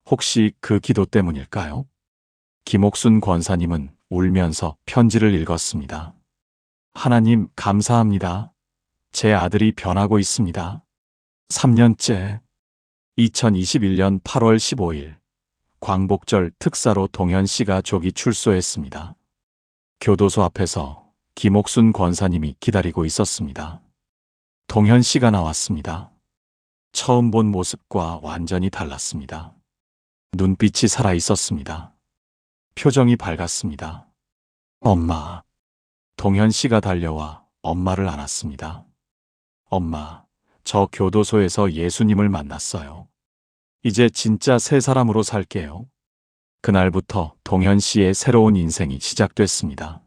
Speaker 1: 혹시 그 기도 때문일까요? 김옥순 권사님은 울면서 편지를 읽었습니다. 하나님, 감사합니다. 제 아들이 변하고 있습니다. 3년째. 2021년 8월 15일 광복절 특사로 동현 씨가 조기 출소했습니다. 교도소 앞에서 김옥순 권사님이 기다리고 있었습니다. 동현 씨가 나왔습니다. 처음 본 모습과 완전히 달랐습니다. 눈빛이 살아 있었습니다. 표정이 밝았습니다. 엄마. 동현 씨가 달려와 엄마를 안았습니다. 엄마, 저 교도소에서 예수님을 만났어요. 이제 진짜 새 사람으로 살게요. 그날부터 동현 씨의 새로운 인생이 시작됐습니다.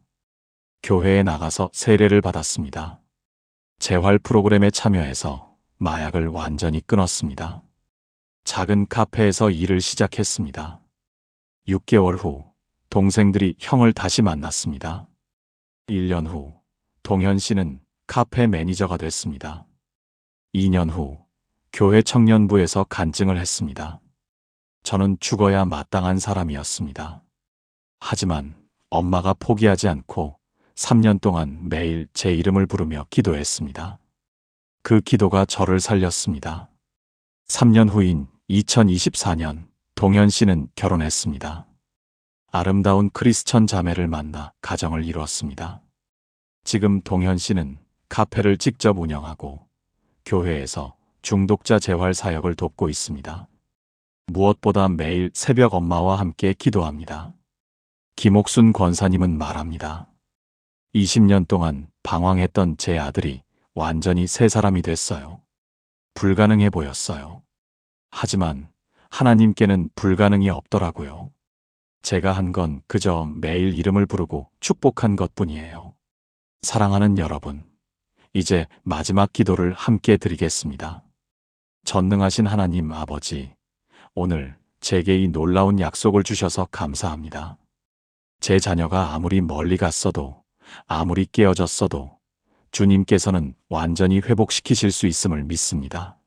Speaker 1: 교회에 나가서 세례를 받았습니다. 재활 프로그램에 참여해서 마약을 완전히 끊었습니다. 작은 카페에서 일을 시작했습니다. 6개월 후 동생들이 형을 다시 만났습니다. 1년 후 동현 씨는 카페 매니저가 됐습니다. 2년 후 교회 청년부에서 간증을 했습니다. 저는 죽어야 마땅한 사람이었습니다. 하지만 엄마가 포기하지 않고 3년 동안 매일 제 이름을 부르며 기도했습니다. 그 기도가 저를 살렸습니다. 3년 후인 2024년 동현 씨는 결혼했습니다. 아름다운 크리스천 자매를 만나 가정을 이루었습니다. 지금 동현 씨는 카페를 직접 운영하고 교회에서 중독자 재활 사역을 돕고 있습니다. 무엇보다 매일 새벽 엄마와 함께 기도합니다. 김옥순 권사님은 말합니다. 20년 동안 방황했던 제 아들이 완전히 새 사람이 됐어요. 불가능해 보였어요. 하지만 하나님께는 불가능이 없더라고요. 제가 한 건 그저 매일 이름을 부르고 축복한 것뿐이에요. 사랑하는 여러분, 이제 마지막 기도를 함께 드리겠습니다. 전능하신 하나님 아버지, 오늘 제게 이 놀라운 약속을 주셔서 감사합니다. 제 자녀가 아무리 멀리 갔어도, 아무리 깨어졌어도 주님께서는 완전히 회복시키실 수 있음을 믿습니다.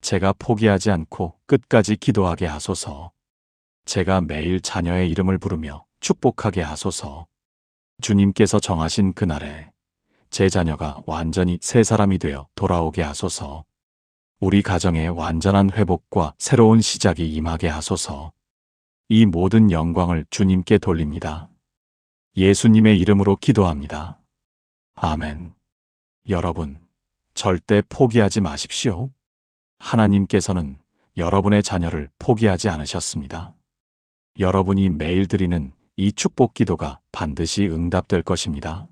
Speaker 1: 제가 포기하지 않고 끝까지 기도하게 하소서. 제가 매일 자녀의 이름을 부르며 축복하게 하소서. 주님께서 정하신 그날에 제 자녀가 완전히 새 사람이 되어 돌아오게 하소서. 우리 가정에 완전한 회복과 새로운 시작이 임하게 하소서. 이 모든 영광을 주님께 돌립니다. 예수님의 이름으로 기도합니다. 아멘. 여러분, 절대 포기하지 마십시오. 하나님께서는 여러분의 자녀를 포기하지 않으셨습니다. 여러분이 매일 드리는 이 축복 기도가 반드시 응답될 것입니다.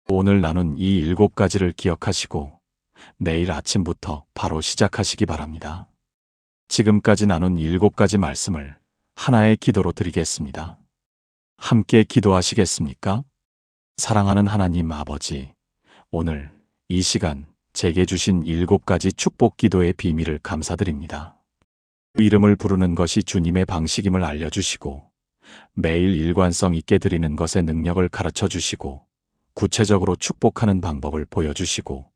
Speaker 1: 오늘 나눈 이 7가지를 기억하시고 내일 아침부터 바로 시작하시기 바랍니다. 지금까지 나눈 7가지 말씀을 하나의 기도로 드리겠습니다. 함께 기도하시겠습니까? 사랑하는 하나님 아버지, 오늘 이 시간 제게 주신 7가지 축복 기도의 비밀을 감사드립니다. 이름을 부르는 것이 주님의 방식임을 알려주시고 매일 일관성 있게 드리는 것의 능력을 가르쳐 주시고 구체적으로 축복하는 방법을 보여주시고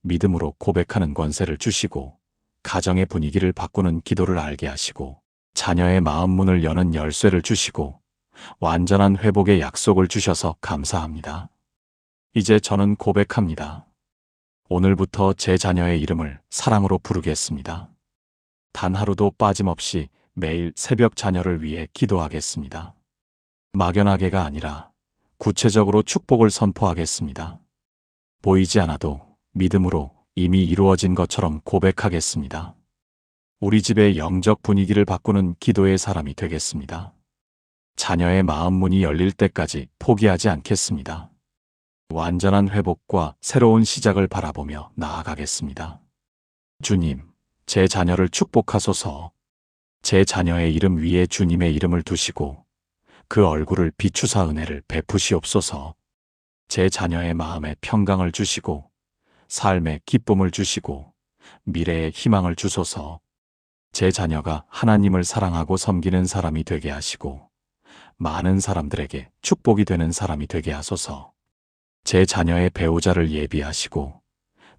Speaker 1: 믿음으로 고백하는 권세를 주시고 가정의 분위기를 바꾸는 기도를 알게 하시고 자녀의 마음 문을 여는 열쇠를 주시고 완전한 회복의 약속을 주셔서 감사합니다. 이제 저는 고백합니다. 오늘부터 제 자녀의 이름을 사랑으로 부르겠습니다. 단 하루도 빠짐없이 매일 새벽 자녀를 위해 기도하겠습니다. 막연하게가 아니라 구체적으로 축복을 선포하겠습니다. 보이지 않아도 믿음으로 이미 이루어진 것처럼 고백하겠습니다. 우리 집의 영적 분위기를 바꾸는 기도의 사람이 되겠습니다. 자녀의 마음 문이 열릴 때까지 포기하지 않겠습니다. 완전한 회복과 새로운 시작을 바라보며 나아가겠습니다. 주님, 제 자녀를 축복하소서. 제 자녀의 이름 위에 주님의 이름을 두시고 그 얼굴을 비추사 은혜를 베푸시옵소서. 제 자녀의 마음에 평강을 주시고 삶에 기쁨을 주시고 미래에 희망을 주소서. 제 자녀가 하나님을 사랑하고 섬기는 사람이 되게 하시고 많은 사람들에게 축복이 되는 사람이 되게 하소서. 제 자녀의 배우자를 예비하시고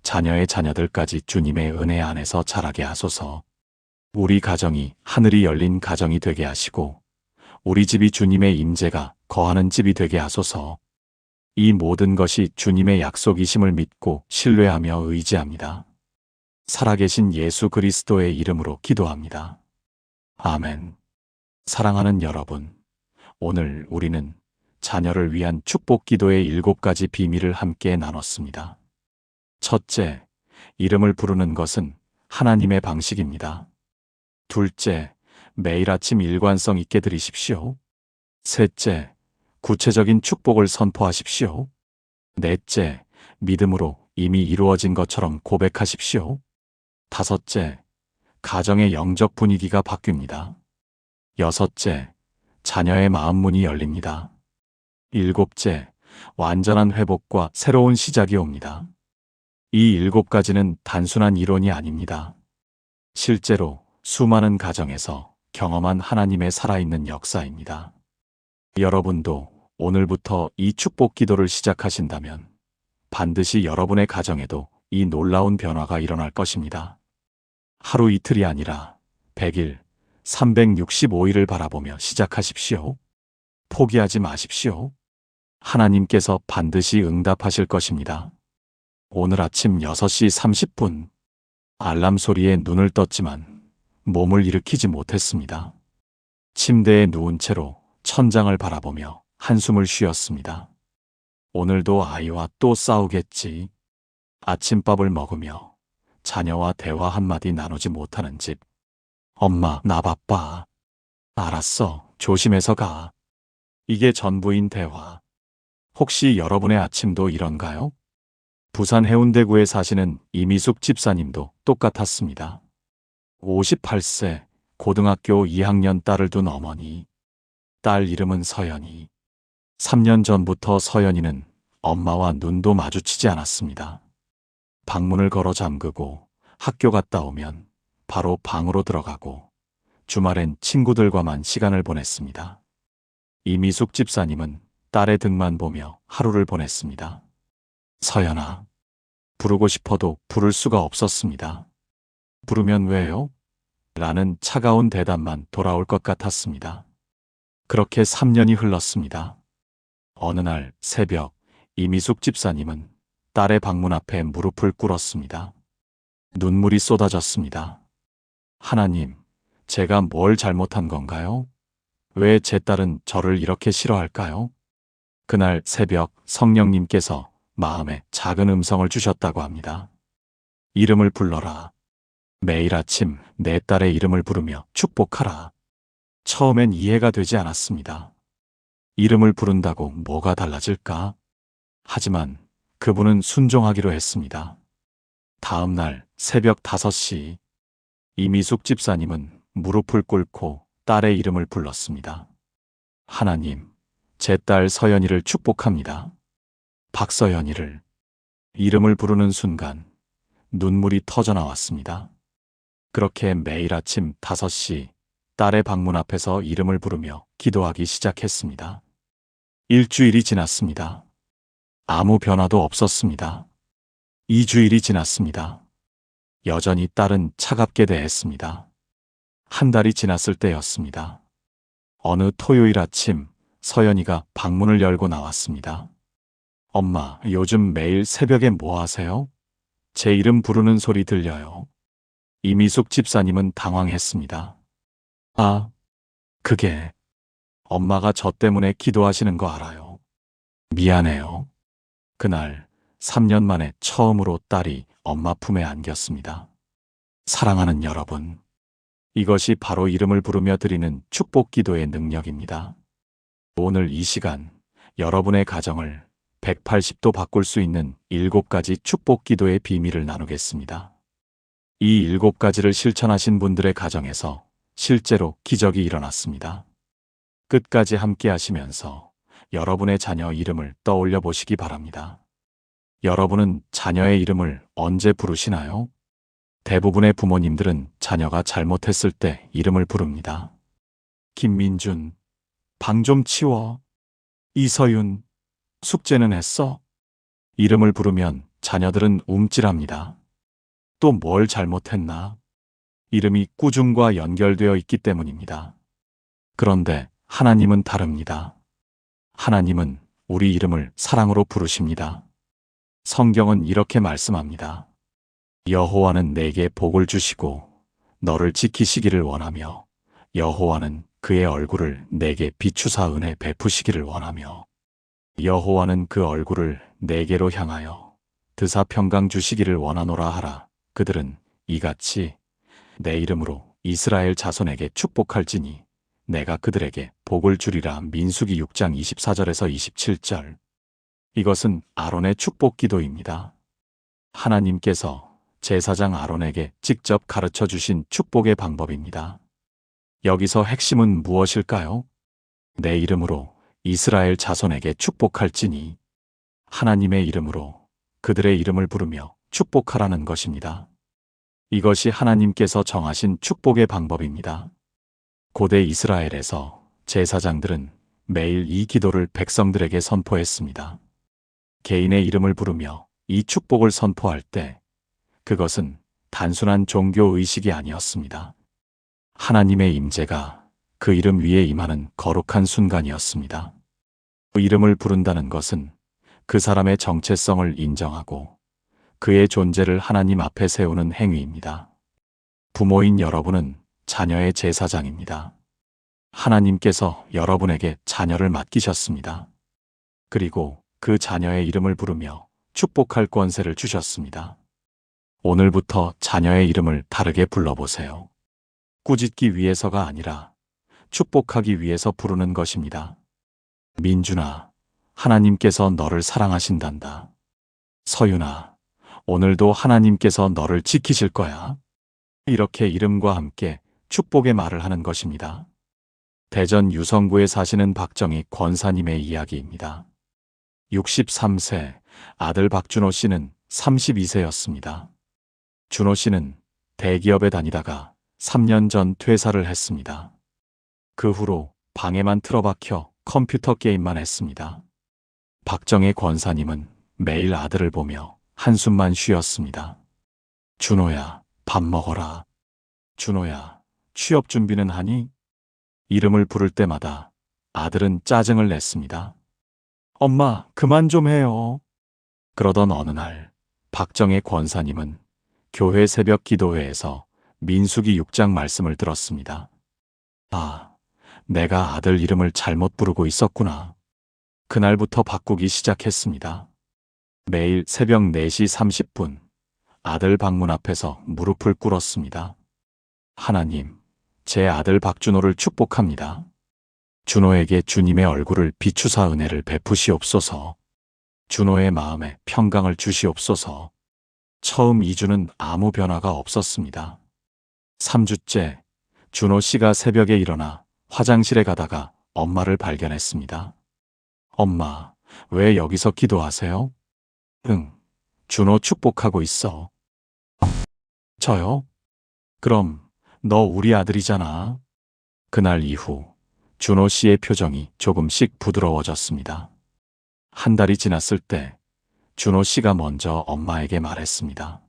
Speaker 1: 자녀의 자녀들까지 주님의 은혜 안에서 자라게 하소서. 우리 가정이 하늘이 열린 가정이 되게 하시고 우리 집이 주님의 임재가 거하는 집이 되게 하소서. 이 모든 것이 주님의 약속이심을 믿고 신뢰하며 의지합니다. 살아계신 예수 그리스도의 이름으로 기도합니다. 아멘. 사랑하는 여러분, 오늘 우리는 자녀를 위한 축복 기도의 7가지 비밀을 함께 나눴습니다. 첫째, 이름을 부르는 것은 하나님의 방식입니다. 둘째, 매일 아침 일관성 있게 드리십시오. 셋째, 구체적인 축복을 선포하십시오. 넷째, 믿음으로 이미 이루어진 것처럼 고백하십시오. 다섯째, 가정의 영적 분위기가 바뀝니다. 여섯째, 자녀의 마음 문이 열립니다. 일곱째, 완전한 회복과 새로운 시작이 옵니다. 이 7가지는 단순한 이론이 아닙니다. 실제로 수많은 가정에서 경험한 하나님의 살아있는 역사입니다. 여러분도 오늘부터 이 축복 기도를 시작하신다면 반드시 여러분의 가정에도 이 놀라운 변화가 일어날 것입니다. 하루 이틀이 아니라 100일, 365일을 바라보며 시작하십시오. 포기하지 마십시오. 하나님께서 반드시 응답하실 것입니다. 오늘 아침 6시 30분 알람 소리에 눈을 떴지만 몸을 일으키지 못했습니다. 침대에 누운 채로 천장을 바라보며 한숨을 쉬었습니다. 오늘도 아이와 또 싸우겠지. 아침밥을 먹으며 자녀와 대화 한마디 나누지 못하는 집. 엄마, 나 바빠. 알았어, 조심해서 가. 이게 전부인 대화. 혹시 여러분의 아침도 이런가요? 부산 해운대구에 사시는 이미숙 집사님도 똑같았습니다. 58세, 고등학교 2학년 딸을 둔 어머니. 딸 이름은 서연이. 3년 전부터 서연이는 엄마와 눈도 마주치지 않았습니다. 방문을 걸어 잠그고 학교 갔다 오면 바로 방으로 들어가고 주말엔 친구들과만 시간을 보냈습니다. 이미숙 집사님은 딸의 등만 보며 하루를 보냈습니다. 서연아, 부르고 싶어도 부를 수가 없었습니다. 부르면 왜요? 라는 차가운 대답만 돌아올 것 같았습니다. 그렇게 3년이 흘렀습니다. 어느 날 새벽, 이미숙 집사님은 딸의 방문 앞에 무릎을 꿇었습니다. 눈물이 쏟아졌습니다. 하나님, 제가 뭘 잘못한 건가요? 왜 제 딸은 저를 이렇게 싫어할까요? 그날 새벽 성령님께서 마음에 작은 음성을 주셨다고 합니다. 이름을 불러라. 매일 아침 내 딸의 이름을 부르며 축복하라. 처음엔 이해가 되지 않았습니다. 이름을 부른다고 뭐가 달라질까? 하지만 그분은 순종하기로 했습니다. 다음 날 새벽 5시, 이미숙 집사님은 무릎을 꿇고 딸의 이름을 불렀습니다. 하나님, 제 딸 서연이를 축복합니다. 박서연이를. 이름을 부르는 순간 눈물이 터져 나왔습니다. 그렇게 매일 아침 5시 딸의 방문 앞에서 이름을 부르며 기도하기 시작했습니다. 일주일이 지났습니다. 아무 변화도 없었습니다. 2주일이 지났습니다. 여전히 딸은 차갑게 대했습니다. 한 달이 지났을 때였습니다. 어느 토요일 아침 서연이가 방문을 열고 나왔습니다. 엄마, 요즘 매일 새벽에 뭐 하세요? 제 이름 부르는 소리 들려요. 이미숙 집사님은 당황했습니다. 아, 그게 엄마가 저 때문에 기도하시는 거 알아요. 미안해요. 그날 3년 만에 처음으로 딸이 엄마 품에 안겼습니다. 사랑하는 여러분, 이것이 바로 이름을 부르며 드리는 축복 기도의 능력입니다. 오늘 이 시간 여러분의 가정을 180도 바꿀 수 있는 7가지 축복 기도의 비밀을 나누겠습니다. 이 7가지를 실천하신 분들의 가정에서 실제로 기적이 일어났습니다. 끝까지 함께 하시면서 여러분의 자녀 이름을 떠올려 보시기 바랍니다. 여러분은 자녀의 이름을 언제 부르시나요? 대부분의 부모님들은 자녀가 잘못했을 때 이름을 부릅니다. 김민준, 방 좀 치워. 이서윤, 숙제는 했어? 이름을 부르면 자녀들은 움찔합니다. 또 뭘 잘못했나? 이름이 꾸중과 연결되어 있기 때문입니다. 그런데 하나님은 다릅니다. 하나님은 우리 이름을 사랑으로 부르십니다. 성경은 이렇게 말씀합니다. 여호와는 내게 복을 주시고 너를 지키시기를 원하며 여호와는 그의 얼굴을 내게 비추사 은혜 베푸시기를 원하며 여호와는 그 얼굴을 내게로 향하여 드사 평강 주시기를 원하노라 하라. 그들은 이같이 내 이름으로 이스라엘 자손에게 축복할지니 내가 그들에게 복을 주리라. 민수기 6장 24절에서 27절. 이것은 아론의 축복 기도입니다. 하나님께서 제사장 아론에게 직접 가르쳐 주신 축복의 방법입니다. 여기서 핵심은 무엇일까요? 내 이름으로 이스라엘 자손에게 축복할지니 하나님의 이름으로 그들의 이름을 부르며 축복하라는 것입니다. 이것이 하나님께서 정하신 축복의 방법입니다. 고대 이스라엘에서 제사장들은 매일 이 기도를 백성들에게 선포했습니다. 개인의 이름을 부르며 이 축복을 선포할 때 그것은 단순한 종교 의식이 아니었습니다. 하나님의 임재가 그 이름 위에 임하는 거룩한 순간이었습니다. 그 이름을 부른다는 것은 그 사람의 정체성을 인정하고 그의 존재를 하나님 앞에 세우는 행위입니다. 부모인 여러분은 자녀의 제사장입니다. 하나님께서 여러분에게 자녀를 맡기셨습니다. 그리고 그 자녀의 이름을 부르며 축복할 권세를 주셨습니다. 오늘부터 자녀의 이름을 다르게 불러보세요. 꾸짖기 위해서가 아니라 축복하기 위해서 부르는 것입니다. 민준아, 하나님께서 너를 사랑하신단다. 서윤아, 오늘도 하나님께서 너를 지키실 거야. 이렇게 이름과 함께 축복의 말을 하는 것입니다. 대전 유성구에 사시는 박정희 권사님의 이야기입니다. 63세 아들 박준호 씨는 32세였습니다. 준호 씨는 대기업에 다니다가 3년 전 퇴사를 했습니다. 그 후로 방에만 틀어박혀 컴퓨터 게임만 했습니다. 박정희 권사님은 매일 아들을 보며 한숨만 쉬었습니다. 준호야, 밥 먹어라. 준호야, 취업 준비는 하니? 이름을 부를 때마다 아들은 짜증을 냈습니다. 엄마, 그만 좀 해요. 그러던 어느 날 박정희 권사님은 교회 새벽 기도회에서 민수기 6장 말씀을 들었습니다. 아, 내가 아들 이름을 잘못 부르고 있었구나. 그날부터 바꾸기 시작했습니다. 매일 새벽 4시 30분 아들 방문 앞에서 무릎을 꿇었습니다. 하나님, 제 아들 박준호를 축복합니다. 준호에게 주님의 얼굴을 비추사 은혜를 베푸시옵소서. 준호의 마음에 평강을 주시옵소서. 처음 2주는 아무 변화가 없었습니다. 3주째 준호 씨가 새벽에 일어나 화장실에 가다가 엄마를 발견했습니다. 엄마, 왜 여기서 기도하세요? 응, 준호 축복하고 있어. 저요? 그럼 너 우리 아들이잖아. 그날 이후 준호 씨의 표정이 조금씩 부드러워졌습니다. 한 달이 지났을 때 준호 씨가 먼저 엄마에게 말했습니다.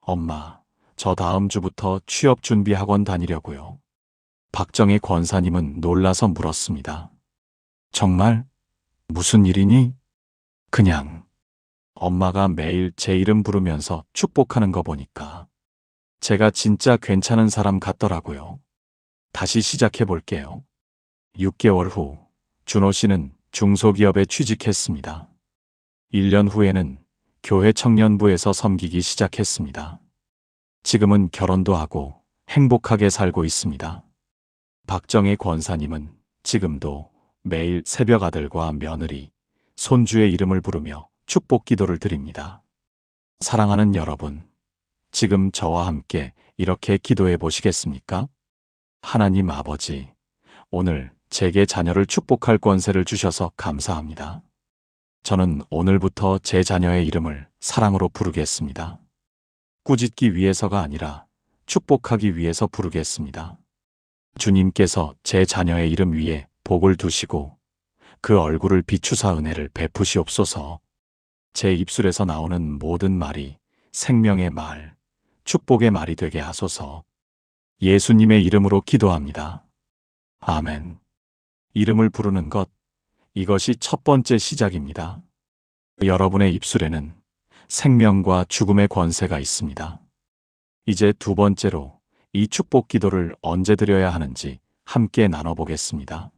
Speaker 1: 엄마, 저 다음 주부터 취업 준비 학원 다니려고요. 박정희 권사님은 놀라서 물었습니다. 정말? 무슨 일이니? 그냥 엄마가 매일 제 이름 부르면서 축복하는 거 보니까 제가 진짜 괜찮은 사람 같더라고요. 다시 시작해 볼게요. 6개월 후 준호 씨는 중소기업에 취직했습니다. 1년 후에는 교회 청년부에서 섬기기 시작했습니다. 지금은 결혼도 하고 행복하게 살고 있습니다. 박정혜 권사님은 지금도 매일 새벽 아들과 며느리, 손주의 이름을 부르며 축복 기도를 드립니다. 사랑하는 여러분, 지금 저와 함께 이렇게 기도해 보시겠습니까? 하나님 아버지, 오늘 제게 자녀를 축복할 권세를 주셔서 감사합니다. 저는 오늘부터 제 자녀의 이름을 사랑으로 부르겠습니다. 꾸짖기 위해서가 아니라 축복하기 위해서 부르겠습니다. 주님께서 제 자녀의 이름 위에 복을 두시고 그 얼굴을 비추사 은혜를 베푸시옵소서. 제 입술에서 나오는 모든 말이 생명의 말, 축복의 말이 되게 하소서. 예수님의 이름으로 기도합니다. 아멘. 이름을 부르는 것, 이것이 첫 번째 시작입니다. 여러분의 입술에는 생명과 죽음의 권세가 있습니다. 이제 두 번째로 이 축복 기도를 언제 드려야 하는지 함께 나눠보겠습니다.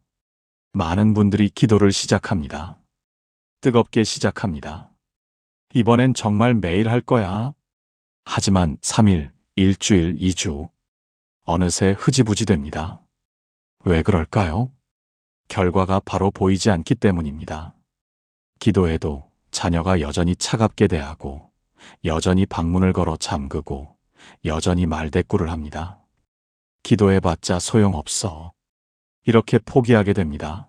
Speaker 1: 많은 분들이 기도를 시작합니다. 뜨겁게 시작합니다. 이번엔 정말 매일 할 거야. 하지만 3일, 일주일, 2주, 어느새 흐지부지 됩니다. 왜 그럴까요? 결과가 바로 보이지 않기 때문입니다. 기도해도 자녀가 여전히 차갑게 대하고, 여전히 방문을 걸어 잠그고, 여전히 말대꾸를 합니다. 기도해봤자 소용없어. 이렇게 포기하게 됩니다.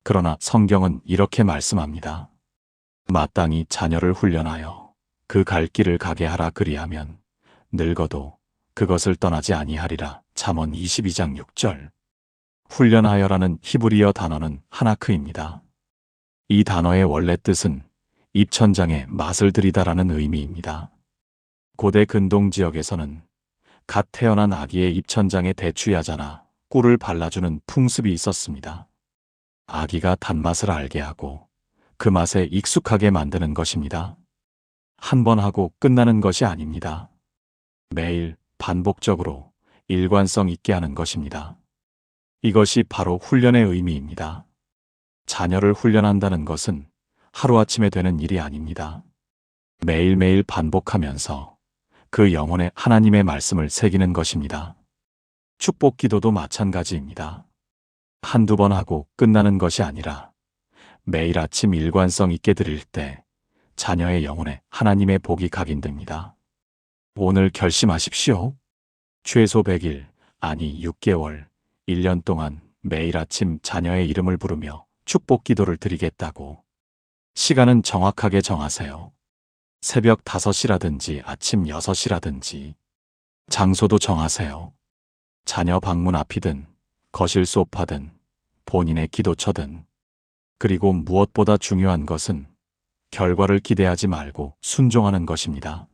Speaker 1: 그러나 성경은 이렇게 말씀합니다. 마땅히 자녀를 훈련하여 그 갈 길을 가게 하라 그리하면 늙어도 그것을 떠나지 아니하리라. 잠언 22장 6절. 훈련하여라는 히브리어 단어는 하나크입니다. 이 단어의 원래 뜻은 입천장에 맛을 들이다라는 의미입니다. 고대 근동 지역에서는 갓 태어난 아기의 입천장에 대추야자나 꿀을 발라주는 풍습이 있었습니다. 아기가 단맛을 알게 하고 그 맛에 익숙하게 만드는 것입니다. 한 번 하고 끝나는 것이 아닙니다. 매일 반복적으로 일관성 있게 하는 것입니다. 이것이 바로 훈련의 의미입니다. 자녀를 훈련한다는 것은 하루아침에 되는 일이 아닙니다. 매일매일 반복하면서 그 영혼에 하나님의 말씀을 새기는 것입니다. 축복 기도도 마찬가지입니다. 한두 번 하고 끝나는 것이 아니라 매일 아침 일관성 있게 드릴 때 자녀의 영혼에 하나님의 복이 각인됩니다. 오늘 결심하십시오. 최소 100일, 아니 6개월, 1년 동안 매일 아침 자녀의 이름을 부르며 축복 기도를 드리겠다고. 시간은 정확하게 정하세요. 새벽 5시라든지 아침 6시라든지. 장소도 정하세요. 자녀 방문 앞이든 거실 소파든 본인의 기도처든. 그리고 무엇보다 중요한 것은 결과를 기대하지 말고 순종하는 것입니다.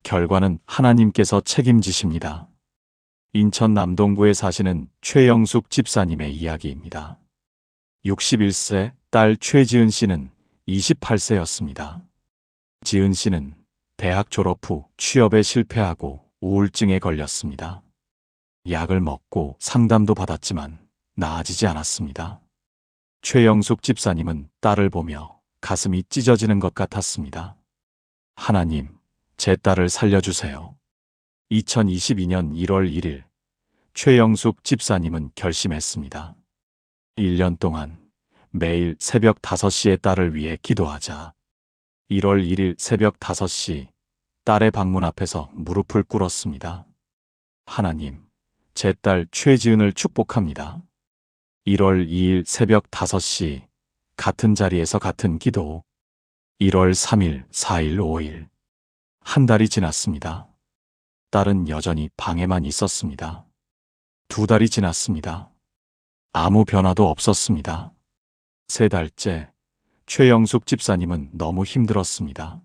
Speaker 1: 결과는 하나님께서 책임지십니다. 인천 남동구에 사시는 최영숙 집사님의 이야기입니다. 61세 딸 최지은 씨는 28세였습니다. 지은 씨는 대학 졸업 후 취업에 실패하고 우울증에 걸렸습니다. 약을 먹고 상담도 받았지만 나아지지 않았습니다. 최영숙 집사님은 딸을 보며 가슴이 찢어지는 것 같았습니다. 하나님, 제 딸을 살려주세요. 2022년 1월 1일, 최영숙 집사님은 결심했습니다. 1년 동안 매일 새벽 5시에 딸을 위해 기도하자. 1월 1일 새벽 5시, 딸의 방문 앞에서 무릎을 꿇었습니다. 하나님, 제 딸 최지은을 축복합니다. 1월 2일 새벽 5시, 같은 자리에서 같은 기도. 1월 3일, 4일, 5일. 한 달이 지났습니다. 딸은 여전히 방에만 있었습니다. 2달이 지났습니다. 아무 변화도 없었습니다. 3달째, 최영숙 집사님은 너무 힘들었습니다.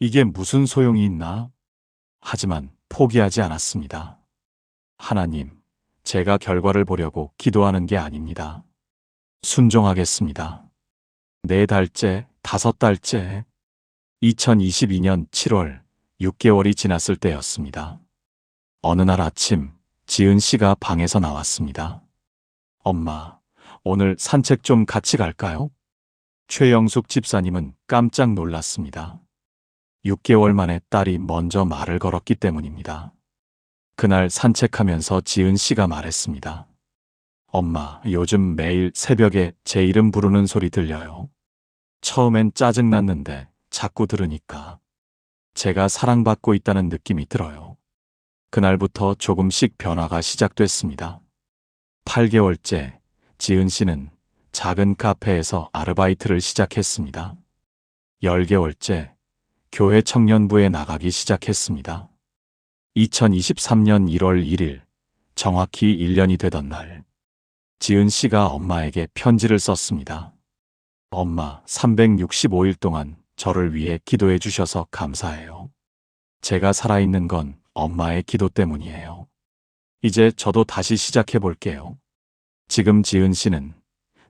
Speaker 1: 이게 무슨 소용이 있나? 하지만 포기하지 않았습니다. 하나님, 제가 결과를 보려고 기도하는 게 아닙니다. 순종하겠습니다. 4달째, 5달째, 2022년 7월 6개월이 지났을 때였습니다. 어느 날 아침, 지은 씨가 방에서 나왔습니다. 엄마, 오늘 산책 좀 같이 갈까요? 최영숙 집사님은 깜짝 놀랐습니다. 6개월 만에 딸이 먼저 말을 걸었기 때문입니다. 그날 산책하면서 지은 씨가 말했습니다. 엄마, 요즘 매일 새벽에 제 이름 부르는 소리 들려요. 처음엔 짜증났는데 자꾸 들으니까 제가 사랑받고 있다는 느낌이 들어요. 그날부터 조금씩 변화가 시작됐습니다. 8개월째 지은 씨는 작은 카페에서 아르바이트를 시작했습니다. 10개월째 교회 청년부에 나가기 시작했습니다. 2023년 1월 1일, 정확히 1년이 되던 날, 지은 씨가 엄마에게 편지를 썼습니다. 엄마, 365일 동안 저를 위해 기도해 주셔서 감사해요. 제가 살아있는 건 엄마의 기도 때문이에요. 이제 저도 다시 시작해 볼게요. 지금 지은 씨는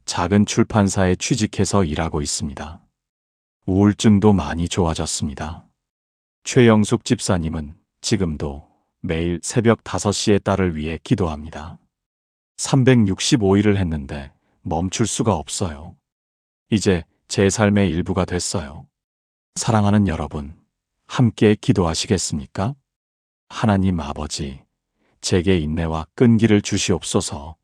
Speaker 1: 작은 출판사에 취직해서 일하고 있습니다. 우울증도 많이 좋아졌습니다. 최영숙 집사님은 지금도 매일 새벽 5시에 딸을 위해 기도합니다. 365일을 했는데 멈출 수가 없어요. 이제 제 삶의 일부가 됐어요. 사랑하는 여러분, 함께 기도하시겠습니까? 하나님 아버지, 제게 인내와 끈기를 주시옵소서.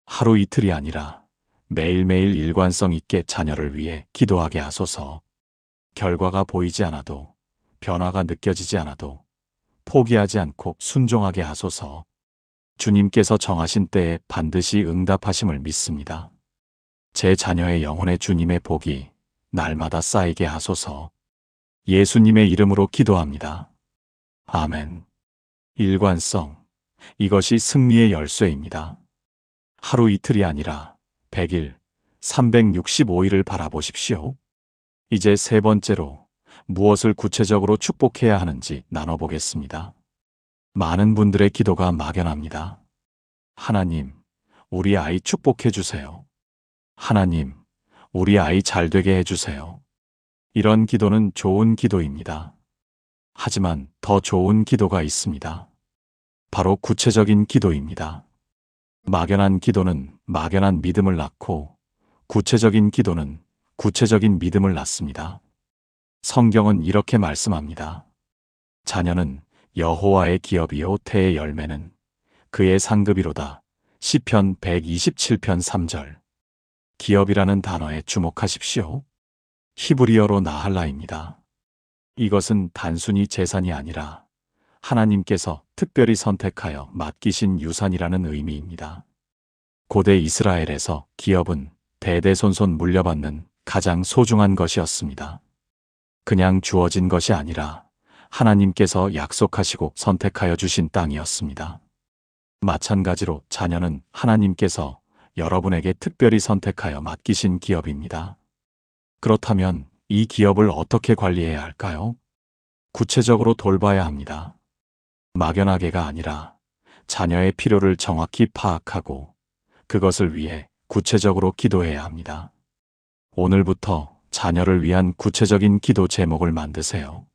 Speaker 1: 하루 이틀이 아니라 매일매일 일관성 있게 자녀를 위해 기도하게 하소서. 결과가 보이지 않아도, 변화가 느껴지지 않아도 포기하지 않고 순종하게 하소서. 주님께서 정하신 때에 반드시 응답하심을 믿습니다. 제 자녀의 영혼에 주님의 복이 날마다 쌓이게 하소서. 예수님의 이름으로 기도합니다. 아멘. 일관성, 이것이 승리의 열쇠입니다. 하루 이틀이 아니라 100일, 365일을 바라보십시오. 이제 세 번째로 무엇을 구체적으로 축복해야 하는지 나눠보겠습니다. 많은 분들의 기도가 막연합니다. 하나님, 우리 아이 축복해 주세요. 하나님, 우리 아이 잘 되게 해주세요. 이런 기도는 좋은 기도입니다. 하지만 더 좋은 기도가 있습니다. 바로 구체적인 기도입니다. 막연한 기도는 막연한 믿음을 낳고 구체적인 기도는 구체적인 믿음을 낳습니다. 성경은 이렇게 말씀합니다. 자녀는 여호와의 기업이요 태의 열매는 그의 상급이로다. 시편 127편 3절. 기업이라는 단어에 주목하십시오. 히브리어로 나할라입니다. 이것은 단순히 재산이 아니라 하나님께서 특별히 선택하여 맡기신 유산이라는 의미입니다. 고대 이스라엘에서 기업은 대대손손 물려받는 가장 소중한 것이었습니다. 그냥 주어진 것이 아니라 하나님께서 약속하시고 선택하여 주신 땅이었습니다. 마찬가지로 자녀는 하나님께서 여러분에게 특별히 선택하여 맡기신 기업입니다. 그렇다면 이 기업을 어떻게 관리해야 할까요? 구체적으로 돌봐야 합니다. 막연하게가 아니라 자녀의 필요를 정확히 파악하고 그것을 위해 구체적으로 기도해야 합니다. 오늘부터 자녀를 위한 구체적인 기도 제목을 만드세요.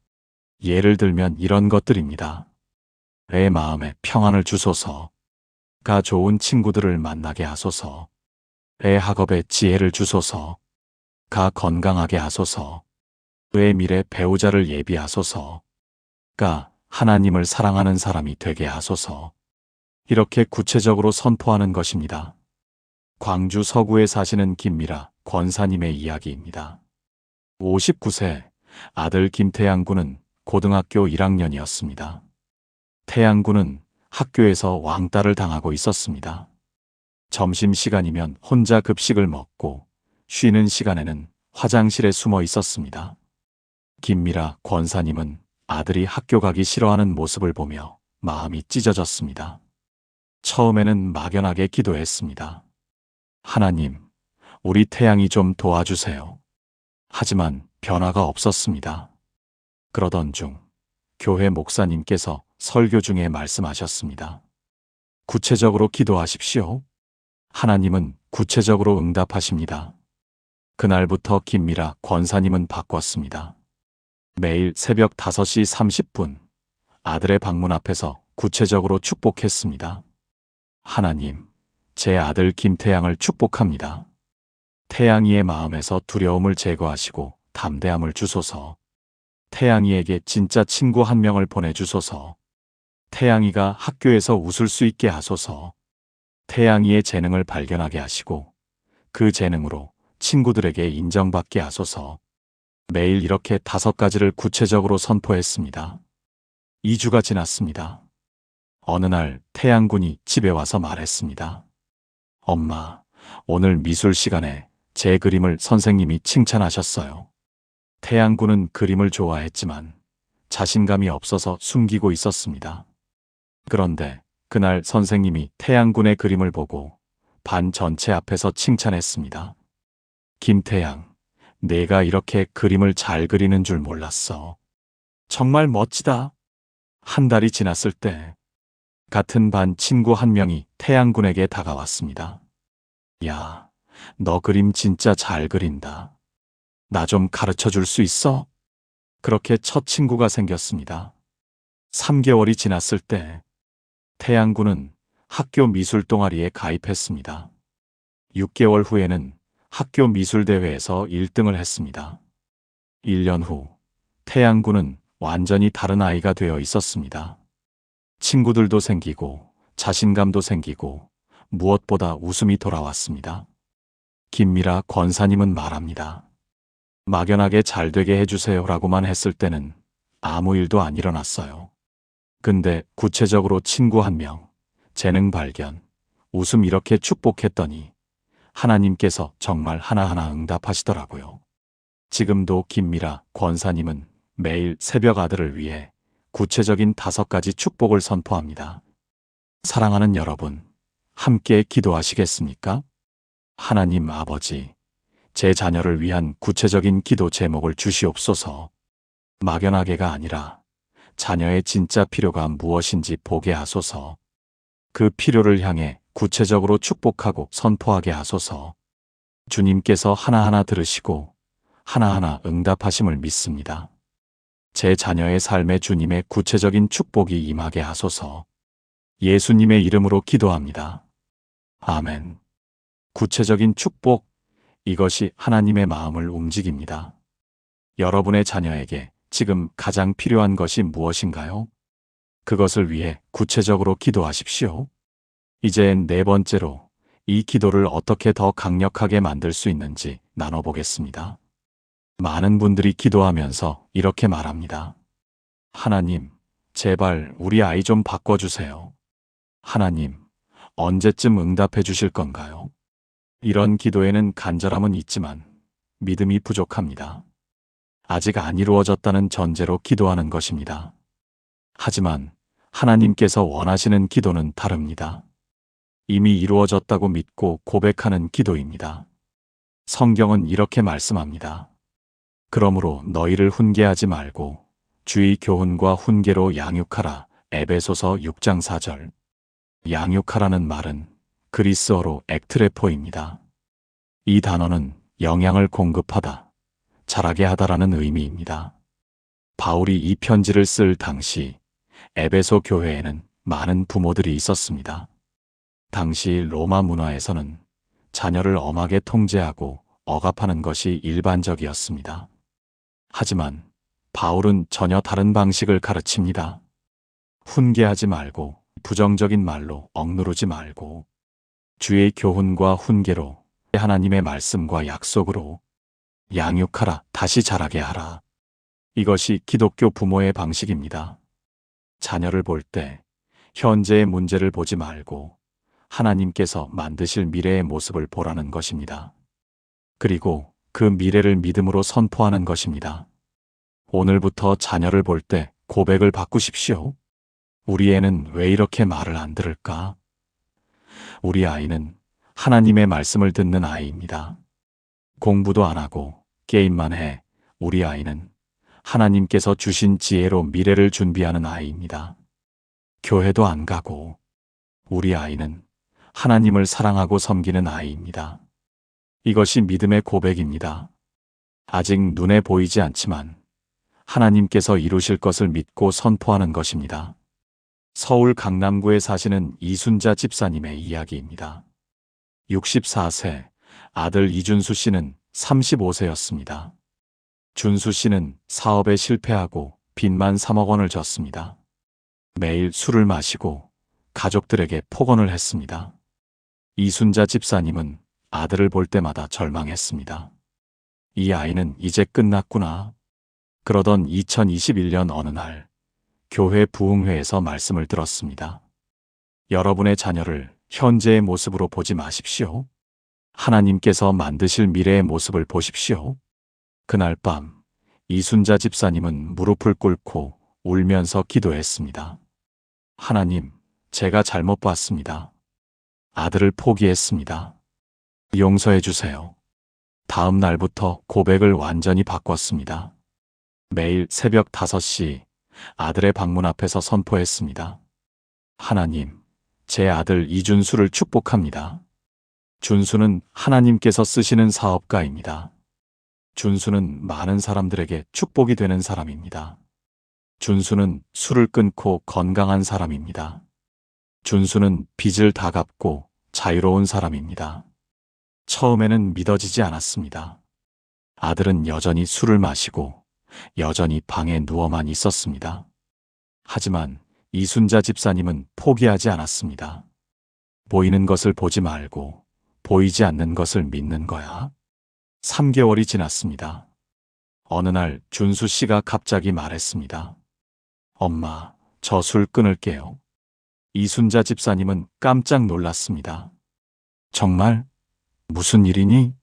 Speaker 1: 예를 들면 이런 것들입니다. 애 마음에 평안을 주소서. 가 좋은 친구들을 만나게 하소서. 애 학업에 지혜를 주소서. 가 건강하게 하소서. 의 미래 배우자를 예비하소서. 가 하나님을 사랑하는 사람이 되게 하소서. 이렇게 구체적으로 선포하는 것입니다. 광주 서구에 사시는 김미라 권사님의 이야기입니다. 59세 아들 김태양 군은 고등학교 1학년이었습니다. 태양 군은 학교에서 왕따를 당하고 있었습니다. 점심시간이면 혼자 급식을 먹고 쉬는 시간에는 화장실에 숨어 있었습니다. 김미라 권사님은 아들이 학교 가기 싫어하는 모습을 보며 마음이 찢어졌습니다. 처음에는 막연하게 기도했습니다. 하나님, 우리 태양이 좀 도와주세요. 하지만 변화가 없었습니다. 그러던 중 교회 목사님께서 설교 중에 말씀하셨습니다. 구체적으로 기도하십시오. 하나님은 구체적으로 응답하십니다. 그날부터 김미라 권사님은 바꿨습니다. 매일 새벽 5시 30분 아들의 방문 앞에서 구체적으로 축복했습니다. 하나님, 제 아들 김태양을 축복합니다. 태양이의 마음에서 두려움을 제거하시고 담대함을 주소서. 태양이에게 진짜 친구 한 명을 보내주소서. 태양이가 학교에서 웃을 수 있게 하소서. 태양이의 재능을 발견하게 하시고 그 재능으로 친구들에게 인정받게 하소서. 매일 이렇게 5가지를 구체적으로 선포했습니다. 2주가 지났습니다. 어느 날 태양군이 집에 와서 말했습니다. 엄마, 오늘 미술 시간에 제 그림을 선생님이 칭찬하셨어요. 태양군은 그림을 좋아했지만 자신감이 없어서 숨기고 있었습니다. 그런데 그날 선생님이 태양군의 그림을 보고 반 전체 앞에서 칭찬했습니다. 김태양, 내가 이렇게 그림을 잘 그리는 줄 몰랐어. 정말 멋지다. 한 달이 지났을 때 같은 반 친구 한 명이 태양군에게 다가왔습니다. 야, 너 그림 진짜 잘 그린다. 나 좀 가르쳐 줄 수 있어? 그렇게 첫 친구가 생겼습니다. 3개월이 지났을 때 태양군은 학교 미술 동아리에 가입했습니다. 6개월 후에는 학교 미술대회에서 1등을 했습니다. 1년 후 태양군은 완전히 다른 아이가 되어 있었습니다. 친구들도 생기고 자신감도 생기고 무엇보다 웃음이 돌아왔습니다. 김미라 권사님은 말합니다. 막연하게 잘되게 해주세요라고만 했을 때는 아무 일도 안 일어났어요. 근데 구체적으로 친구 한 명, 재능 발견, 웃음 이렇게 축복했더니 하나님께서 정말 하나하나 응답하시더라고요. 지금도 김미라 권사님은 매일 새벽 아들을 위해 구체적인 5가지 축복을 선포합니다. 사랑하는 여러분, 함께 기도하시겠습니까? 하나님 아버지, 제 자녀를 위한 구체적인 기도 제목을 주시옵소서. 막연하게가 아니라 자녀의 진짜 필요가 무엇인지 보게 하소서. 그 필요를 향해 구체적으로 축복하고 선포하게 하소서. 주님께서 하나하나 들으시고 하나하나 응답하심을 믿습니다. 제 자녀의 삶에 주님의 구체적인 축복이 임하게 하소서. 예수님의 이름으로 기도합니다. 아멘. 구체적인 축복, 이것이 하나님의 마음을 움직입니다. 여러분의 자녀에게 지금 가장 필요한 것이 무엇인가요? 그것을 위해 구체적으로 기도하십시오. 이제 4번째로 이 기도를 어떻게 더 강력하게 만들 수 있는지 나눠보겠습니다. 많은 분들이 기도하면서 이렇게 말합니다. 하나님, 제발 우리 아이 좀 바꿔주세요. 하나님, 언제쯤 응답해 주실 건가요? 이런 기도에는 간절함은 있지만 믿음이 부족합니다. 아직 안 이루어졌다는 전제로 기도하는 것입니다. 하지만 하나님께서 원하시는 기도는 다릅니다. 이미 이루어졌다고 믿고 고백하는 기도입니다. 성경은 이렇게 말씀합니다. 그러므로 너희를 훈계하지 말고 주의 교훈과 훈계로 양육하라. 에베소서 6장 4절. 양육하라는 말은 그리스어로 ek트레포입니다. 이 단어는 영양을 공급하다, 자라게 하다라는 의미입니다. 바울이 이 편지를 쓸 당시 에베소 교회에는 많은 부모들이 있었습니다. 당시 로마 문화에서는 자녀를 엄하게 통제하고 억압하는 것이 일반적이었습니다. 하지만 바울은 전혀 다른 방식을 가르칩니다. 훈계하지 말고 부정적인 말로 억누르지 말고 주의 교훈과 훈계로 하나님의 말씀과 약속으로 양육하라, 다시 자라게 하라. 이것이 기독교 부모의 방식입니다. 자녀를 볼 때 현재의 문제를 보지 말고 하나님께서 만드실 미래의 모습을 보라는 것입니다. 그리고 그 미래를 믿음으로 선포하는 것입니다. 오늘부터 자녀를 볼 때 고백을 바꾸십시오. 우리 애는 왜 이렇게 말을 안 들을까? 우리 아이는 하나님의 말씀을 듣는 아이입니다. 공부도 안 하고 게임만 해. 우리 아이는 하나님께서 주신 지혜로 미래를 준비하는 아이입니다. 교회도 안 가고 우리 아이는 하나님을 사랑하고 섬기는 아이입니다. 이것이 믿음의 고백입니다. 아직 눈에 보이지 않지만 하나님께서 이루실 것을 믿고 선포하는 것입니다. 서울 강남구에 사시는 이순자 집사님의 이야기입니다. 64세, 아들 이준수 씨는 35세였습니다. 준수 씨는 사업에 실패하고 빚만 3억 원을 졌습니다. 매일 술을 마시고 가족들에게 폭언을 했습니다. 이순자 집사님은 아들을 볼 때마다 절망했습니다. 이 아이는 이제 끝났구나. 그러던 2021년 어느 날 교회 부흥회에서 말씀을 들었습니다. 여러분의 자녀를 현재의 모습으로 보지 마십시오. 하나님께서 만드실 미래의 모습을 보십시오. 그날 밤 이순자 집사님은 무릎을 꿇고 울면서 기도했습니다. 하나님, 제가 잘못 봤습니다. 아들을 포기했습니다. 용서해 주세요. 다음 날부터 고백을 완전히 바꿨습니다. 매일 새벽 5시 아들의 방문 앞에서 선포했습니다. 하나님, 제 아들 이준수를 축복합니다. 준수는 하나님께서 쓰시는 사업가입니다. 준수는 많은 사람들에게 축복이 되는 사람입니다. 준수는 술을 끊고 건강한 사람입니다. 준수는 빚을 다 갚고 자유로운 사람입니다. 처음에는 믿어지지 않았습니다. 아들은 여전히 술을 마시고 여전히 방에 누워만 있었습니다. 하지만 이순자 집사님은 포기하지 않았습니다. 보이는 것을 보지 말고 보이지 않는 것을 믿는 거야. 3개월이 지났습니다. 어느 날 준수 씨가 갑자기 말했습니다. 엄마, 저 술 끊을게요. 이순자 집사님은 깜짝 놀랐습니다. 정말? 무슨 일이니?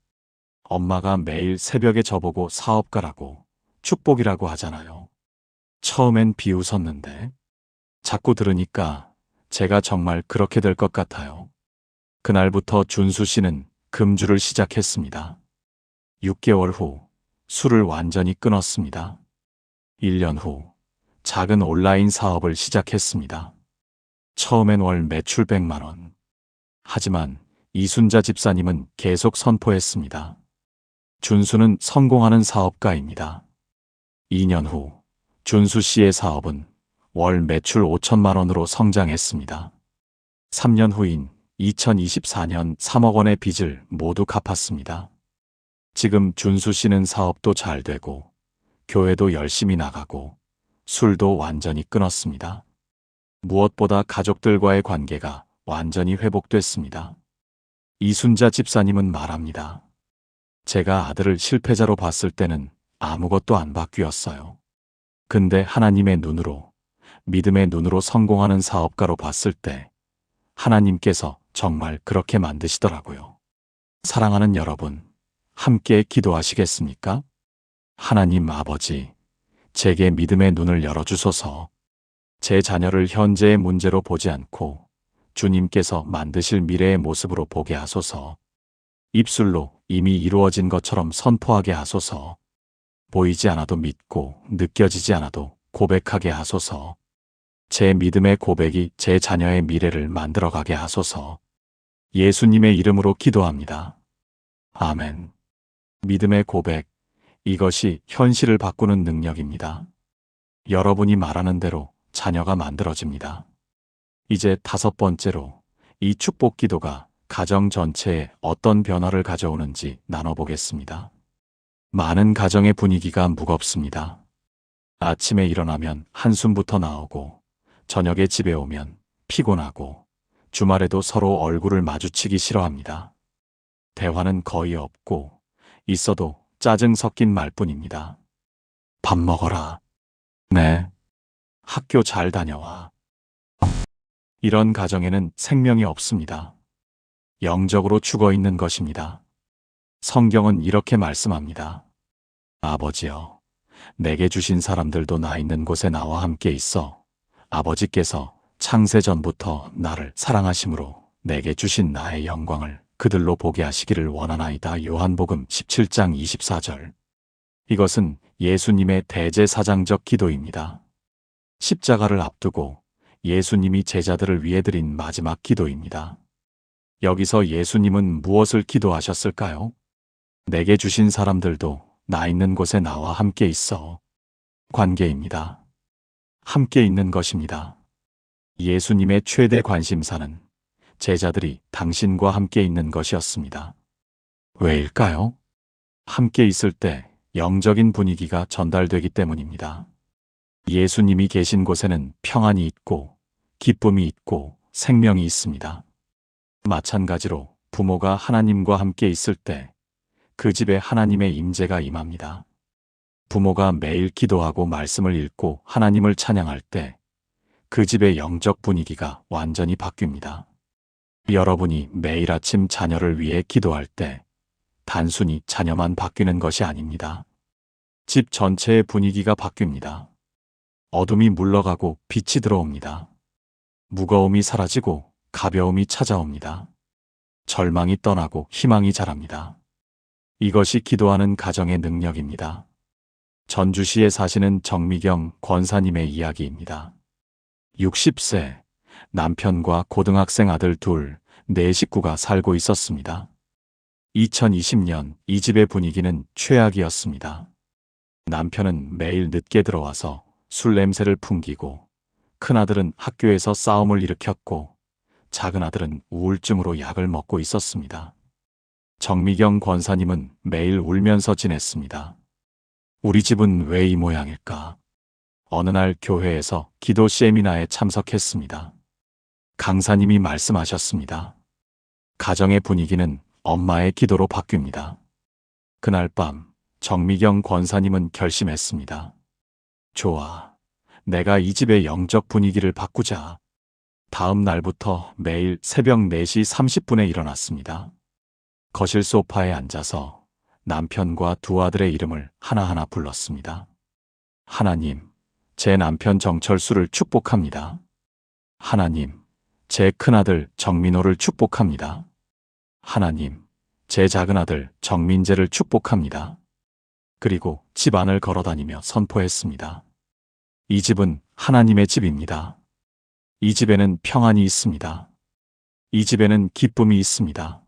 Speaker 1: 엄마가 매일 새벽에 저보고 사업가라고 축복이라고 하잖아요. 처음엔 비웃었는데 자꾸 들으니까 제가 정말 그렇게 될 것 같아요. 그날부터 준수 씨는 금주를 시작했습니다. 6개월 후 술을 완전히 끊었습니다. 1년 후 작은 온라인 사업을 시작했습니다. 처음엔 월 매출 100만 원. 하지만 이순자 집사님은 계속 선포했습니다. 준수는 성공하는 사업가입니다. 2년 후 준수 씨의 사업은 월 매출 5천만 원으로 성장했습니다. 3년 후인 2024년 3억 원의 빚을 모두 갚았습니다. 지금 준수 씨는 사업도 잘 되고 교회도 열심히 나가고 술도 완전히 끊었습니다. 무엇보다 가족들과의 관계가 완전히 회복됐습니다. 이순자 집사님은 말합니다. 제가 아들을 실패자로 봤을 때는 아무것도 안 바뀌었어요. 근데 하나님의 눈으로, 믿음의 눈으로 성공하는 사업가로 봤을 때 하나님께서 정말 그렇게 만드시더라고요. 사랑하는 여러분, 함께 기도하시겠습니까? 하나님 아버지, 제게 믿음의 눈을 열어주소서. 제 자녀를 현재의 문제로 보지 않고 주님께서 만드실 미래의 모습으로 보게 하소서. 입술로 이미 이루어진 것처럼 선포하게 하소서. 보이지 않아도 믿고 느껴지지 않아도 고백하게 하소서. 제 믿음의 고백이 제 자녀의 미래를 만들어가게 하소서. 예수님의 이름으로 기도합니다. 아멘. 믿음의 고백, 이것이 현실을 바꾸는 능력입니다. 여러분이 말하는 대로 자녀가 만들어집니다. 이제 5번째로 이 축복 기도가 가정 전체에 어떤 변화를 가져오는지 나눠보겠습니다. 많은 가정의 분위기가 무겁습니다. 아침에 일어나면 한숨부터 나오고 저녁에 집에 오면 피곤하고 주말에도 서로 얼굴을 마주치기 싫어합니다. 대화는 거의 없고 있어도 짜증 섞인 말뿐입니다. 밥 먹어라. 네. 학교 잘 다녀와. 이런 가정에는 생명이 없습니다. 영적으로 죽어 있는 것입니다. 성경은 이렇게 말씀합니다. 아버지여, 내게 주신 사람들도 나 있는 곳에 나와 함께 있어. 아버지께서 창세 전부터 나를 사랑하심으로 내게 주신 나의 영광을 그들로 보게 하시기를 원하나이다. 요한복음 17장 24절. 이것은 예수님의 대제사장적 기도입니다. 십자가를 앞두고 예수님이 제자들을 위해 드린 마지막 기도입니다. 여기서 예수님은 무엇을 기도하셨을까요? 내게 주신 사람들도 나 있는 곳에 나와 함께 있어. 관계입니다. 함께 있는 것입니다. 예수님의 최대 관심사는 제자들이 당신과 함께 있는 것이었습니다. 왜일까요? 함께 있을 때 영적인 분위기가 전달되기 때문입니다. 예수님이 계신 곳에는 평안이 있고 기쁨이 있고 생명이 있습니다. 마찬가지로 부모가 하나님과 함께 있을 때 그 집에 하나님의 임재가 임합니다. 부모가 매일 기도하고 말씀을 읽고 하나님을 찬양할 때 그 집의 영적 분위기가 완전히 바뀝니다. 여러분이 매일 아침 자녀를 위해 기도할 때 단순히 자녀만 바뀌는 것이 아닙니다. 집 전체의 분위기가 바뀝니다. 어둠이 물러가고 빛이 들어옵니다. 무거움이 사라지고 가벼움이 찾아옵니다. 절망이 떠나고 희망이 자랍니다. 이것이 기도하는 가정의 능력입니다. 전주시에 사시는 정미경 권사님의 이야기입니다. 60세, 남편과 고등학생 아들 둘, 네 식구가 살고 있었습니다. 2020년 이 집의 분위기는 최악이었습니다. 남편은 매일 늦게 들어와서 술 냄새를 풍기고, 큰아들은 학교에서 싸움을 일으켰고, 작은아들은 우울증으로 약을 먹고 있었습니다. 정미경 권사님은 매일 울면서 지냈습니다. 우리 집은 왜 이 모양일까? 어느 날 교회에서 기도 세미나에 참석했습니다. 강사님이 말씀하셨습니다. 가정의 분위기는 엄마의 기도로 바뀝니다. 그날 밤 정미경 권사님은 결심했습니다. 좋아, 내가 이 집의 영적 분위기를 바꾸자. 다음 날부터 매일 새벽 4시 30분에 일어났습니다. 거실 소파에 앉아서 남편과 두 아들의 이름을 하나하나 불렀습니다. 하나님, 제 남편 정철수를 축복합니다. 하나님, 제 큰아들 정민호를 축복합니다. 하나님, 제 작은아들 정민재를 축복합니다. 그리고 집 안을 걸어다니며 선포했습니다. 이 집은 하나님의 집입니다. 이 집에는 평안이 있습니다. 이 집에는 기쁨이 있습니다.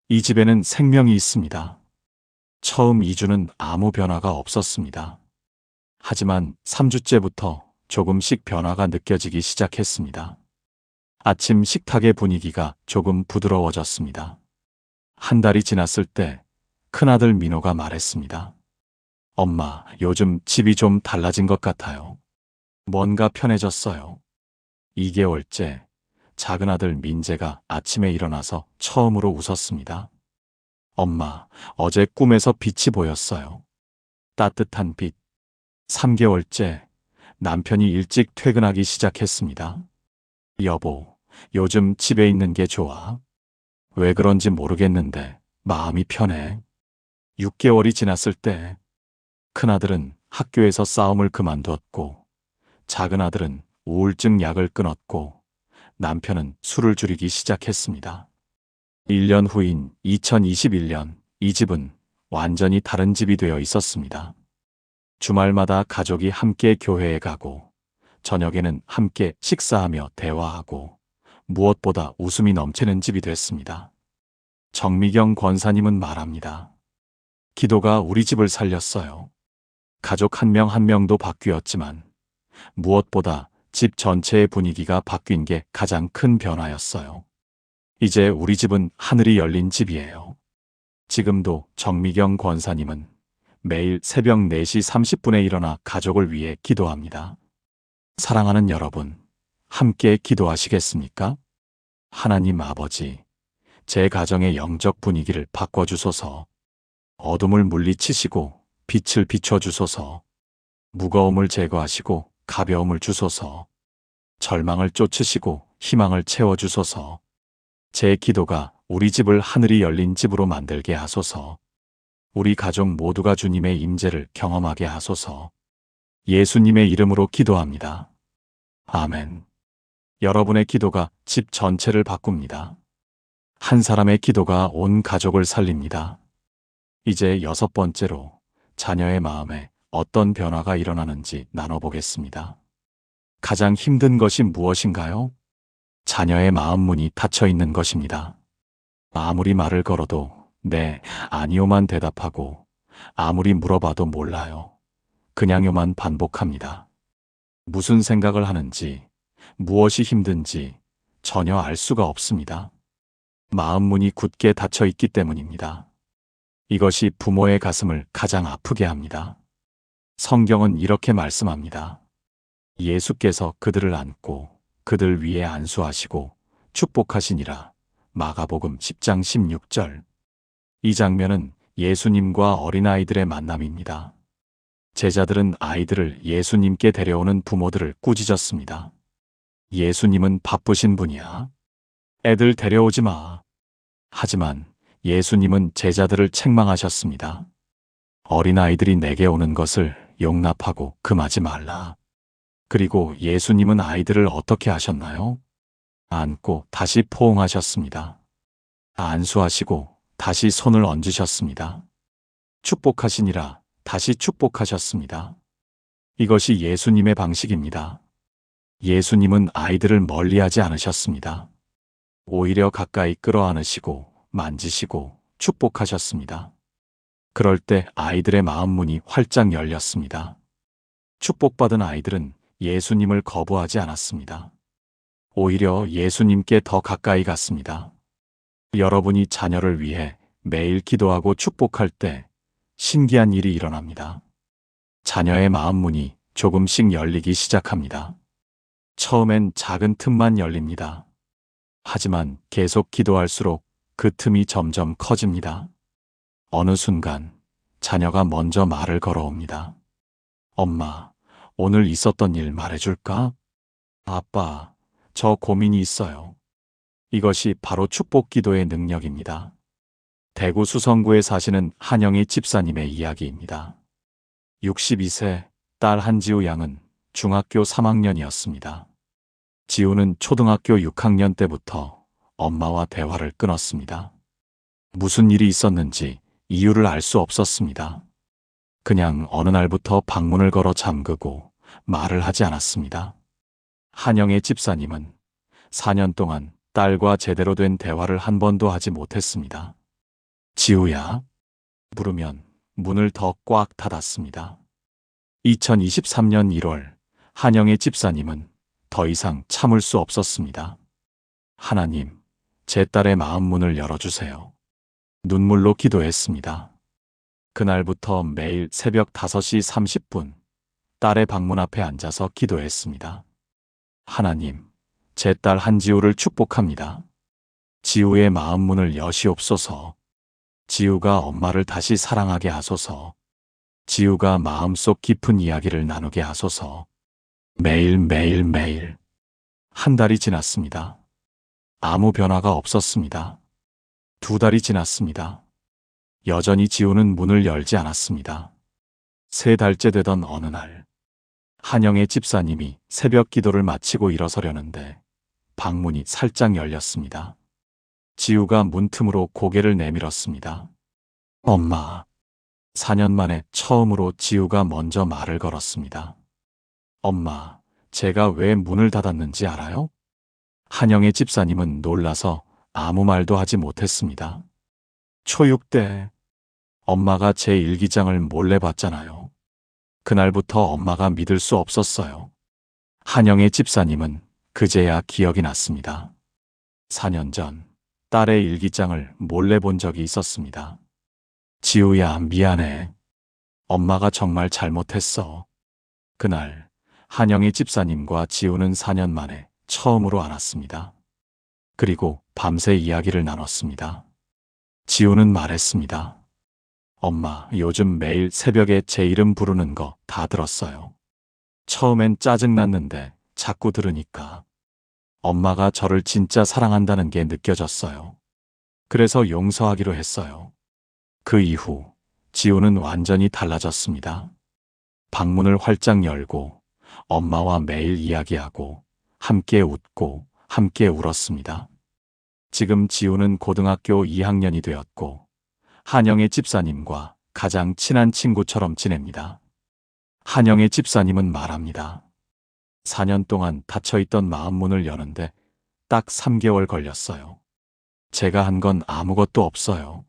Speaker 1: 이 집에는 생명이 있습니다. 처음 2주는 아무 변화가 없었습니다. 하지만 3주째부터 조금씩 변화가 느껴지기 시작했습니다. 아침 식탁의 분위기가 조금 부드러워졌습니다. 한 달이 지났을 때 큰아들 민호가 말했습니다. 엄마, 요즘 집이 좀 달라진 것 같아요. 뭔가 편해졌어요. 2개월째 작은아들 민재가 아침에 일어나서 처음으로 웃었습니다. 엄마, 어제 꿈에서 빛이 보였어요. 따뜻한 빛. 3개월째 남편이 일찍 퇴근하기 시작했습니다. 여보, 요즘 집에 있는 게 좋아. 왜 그런지 모르겠는데 마음이 편해. 6개월이 지났을 때 큰아들은 학교에서 싸움을 그만두었고, 작은아들은 우울증 약을 끊었고, 남편은 술을 줄이기 시작했습니다. 1년 후인 2021년 이 집은 완전히 다른 집이 되어 있었습니다. 주말마다 가족이 함께 교회에 가고, 저녁에는 함께 식사하며 대화하고, 무엇보다 웃음이 넘치는 집이 됐습니다. 정미경 권사님은 말합니다. 기도가 우리 집을 살렸어요. 가족 한 명 한 명도 바뀌었지만 무엇보다 집 전체의 분위기가 바뀐 게 가장 큰 변화였어요. 이제 우리 집은 하늘이 열린 집이에요. 지금도 정미경 권사님은 매일 새벽 4시 30분에 일어나 가족을 위해 기도합니다. 사랑하는 여러분, 함께 기도하시겠습니까? 하나님 아버지, 제 가정의 영적 분위기를 바꿔주소서. 어둠을 물리치시고 빛을 비춰주소서. 무거움을 제거하시고 가벼움을 주소서. 절망을 쫓으시고 희망을 채워주소서. 제 기도가 우리 집을 하늘이 열린 집으로 만들게 하소서. 우리 가족 모두가 주님의 임재를 경험하게 하소서. 예수님의 이름으로 기도합니다. 아멘. 여러분의 기도가 집 전체를 바꿉니다. 한 사람의 기도가 온 가족을 살립니다. 이제 6번째로 자녀의 마음에 어떤 변화가 일어나는지 나눠보겠습니다. 가장 힘든 것이 무엇인가요? 자녀의 마음 문이 닫혀 있는 것입니다. 아무리 말을 걸어도 네, 아니요만 대답하고, 아무리 물어봐도 몰라요. 그냥요만 반복합니다. 무슨 생각을 하는지, 무엇이 힘든지 전혀 알 수가 없습니다. 마음 문이 굳게 닫혀 있기 때문입니다. 이것이 부모의 가슴을 가장 아프게 합니다. 성경은 이렇게 말씀합니다. 예수께서 그들을 안고 그들 위에 안수하시고 축복하시니라. 마가복음 10장 16절. 이 장면은 예수님과 어린아이들의 만남입니다. 제자들은 아이들을 예수님께 데려오는 부모들을 꾸짖었습니다. 예수님은 바쁘신 분이야. 애들 데려오지 마. 하지만 예수님은 제자들을 책망하셨습니다. 어린아이들이 내게 오는 것을 용납하고 금하지 말라. 그리고 예수님은 아이들을 어떻게 하셨나요? 안고 다시 포옹하셨습니다. 안수하시고 다시 손을 얹으셨습니다. 축복하시니라 다시 축복하셨습니다. 이것이 예수님의 방식입니다. 예수님은 아이들을 멀리하지 않으셨습니다. 오히려 가까이 끌어안으시고 만지시고 축복하셨습니다. 그럴 때 아이들의 마음 문이 활짝 열렸습니다. 축복받은 아이들은 예수님을 거부하지 않았습니다. 오히려 예수님께 더 가까이 갔습니다. 여러분이 자녀를 위해 매일 기도하고 축복할 때 신기한 일이 일어납니다. 자녀의 마음 문이 조금씩 열리기 시작합니다. 처음엔 작은 틈만 열립니다. 하지만 계속 기도할수록 그 틈이 점점 커집니다. 어느 순간 자녀가 먼저 말을 걸어옵니다. 엄마, 오늘 있었던 일 말해줄까? 아빠, 저 고민이 있어요. 이것이 바로 축복 기도의 능력입니다. 대구 수성구에 사시는 한영희 집사님의 이야기입니다. 62세 딸 한지우 양은 중학교 3학년이었습니다. 지우는 초등학교 6학년 때부터 엄마와 대화를 끊었습니다. 무슨 일이 있었는지 이유를 알 수 없었습니다. 그냥 어느 날부터 방문을 걸어 잠그고 말을 하지 않았습니다. 한영의 집사님은 4년 동안 딸과 제대로 된 대화를 한 번도 하지 못했습니다. 지우야? 부르면 문을 더 꽉 닫았습니다. 2023년 1월 한영의 집사님은 더 이상 참을 수 없었습니다. 하나님, 제 딸의 마음 문을 열어주세요. 눈물로 기도했습니다. 그날부터 매일 새벽 5시 30분 딸의 방문 앞에 앉아서 기도했습니다. 하나님, 제 딸 한지우를 축복합니다. 지우의 마음 문을 여시옵소서. 지우가 엄마를 다시 사랑하게 하소서. 지우가 마음속 깊은 이야기를 나누게 하소서. 매일. 한 달이 지났습니다. 아무 변화가 없었습니다. 2달이 지났습니다. 여전히 지우는 문을 열지 않았습니다. 3달째 되던 어느 날, 한영의 집사님이 새벽 기도를 마치고 일어서려는데 방문이 살짝 열렸습니다. 지우가 문틈으로 고개를 내밀었습니다. 엄마. 4년 만에 처음으로 지우가 먼저 말을 걸었습니다. 엄마, 제가 왜 문을 닫았는지 알아요? 한영의 집사님은 놀라서 아무 말도 하지 못했습니다. 초6 때 엄마가 제 일기장을 몰래 봤잖아요. 그날부터 엄마가 믿을 수 없었어요. 한영의 집사님은 그제야 기억이 났습니다. 4년 전 딸의 일기장을 몰래 본 적이 있었습니다. 지우야, 미안해. 엄마가 정말 잘못했어. 그날 한영의 집사님과 지우는 4년 만에 처음으로 안았습니다. 그리고 밤새 이야기를 나눴습니다. 지우는 말했습니다. 엄마, 요즘 매일 새벽에 제 이름 부르는 거 다 들었어요. 처음엔 짜증났는데 자꾸 들으니까 엄마가 저를 진짜 사랑한다는 게 느껴졌어요. 그래서 용서하기로 했어요. 그 이후 지우는 완전히 달라졌습니다. 방문을 활짝 열고 엄마와 매일 이야기하고 함께 웃고 함께 울었습니다. 지금 지우는 고등학교 2학년이 되었고 한영의 집사님과 가장 친한 친구처럼 지냅니다. 한영의 집사님은 말합니다. 4년 동안 닫혀있던 마음 문을 여는데 딱 3개월 걸렸어요. 제가 한 건 아무것도 없어요.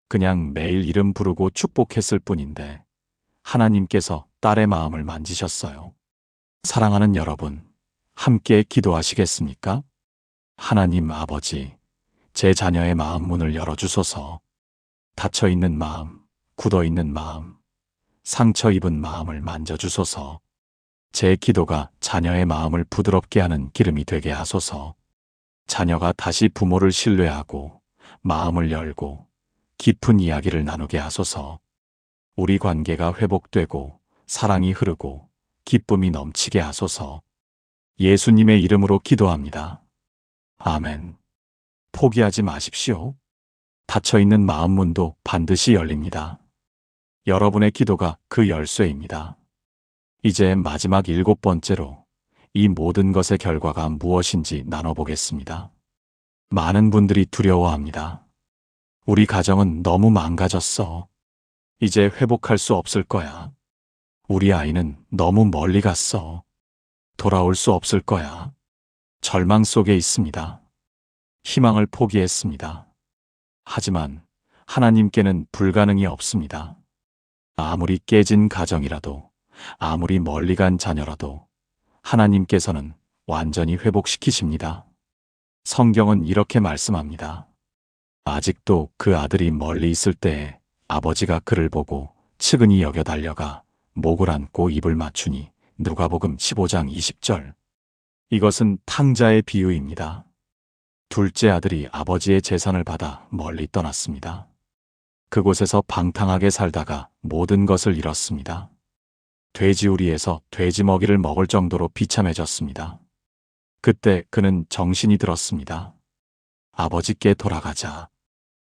Speaker 1: 그냥 매일 이름 부르고 축복했을 뿐인데 하나님께서 딸의 마음을 만지셨어요. 사랑하는 여러분, 함께 기도하시겠습니까? 하나님 아버지, 제 자녀의 마음 문을 열어주소서. 닫혀있는 마음, 굳어있는 마음, 상처 입은 마음을 만져주소서. 제 기도가 자녀의 마음을 부드럽게 하는 기름이 되게 하소서. 자녀가 다시 부모를 신뢰하고 마음을 열고 깊은 이야기를 나누게 하소서. 우리 관계가 회복되고 사랑이 흐르고 기쁨이 넘치게 하소서. 예수님의 이름으로 기도합니다. 아멘. 포기하지 마십시오. 닫혀있는 마음 문도 반드시 열립니다. 여러분의 기도가 그 열쇠입니다. 이제 마지막 7번째로 이 모든 것의 결과가 무엇인지 나눠보겠습니다. 많은 분들이 두려워합니다. 우리 가정은 너무 망가졌어. 이제 회복할 수 없을 거야. 우리 아이는 너무 멀리 갔어. 돌아올 수 없을 거야. 절망 속에 있습니다. 희망을 포기했습니다. 하지만 하나님께는 불가능이 없습니다. 아무리 깨진 가정이라도, 아무리 멀리 간 자녀라도 하나님께서는 완전히 회복시키십니다. 성경은 이렇게 말씀합니다. 아직도 그 아들이 멀리 있을 때에 아버지가 그를 보고 측은히 여겨 달려가 목을 안고 입을 맞추니. 누가복음 15장 20절. 이것은 탕자의 비유입니다. 둘째 아들이 아버지의 재산을 받아 멀리 떠났습니다. 그곳에서 방탕하게 살다가 모든 것을 잃었습니다. 돼지우리에서 돼지 먹이를 먹을 정도로 비참해졌습니다. 그때 그는 정신이 들었습니다. 아버지께 돌아가자.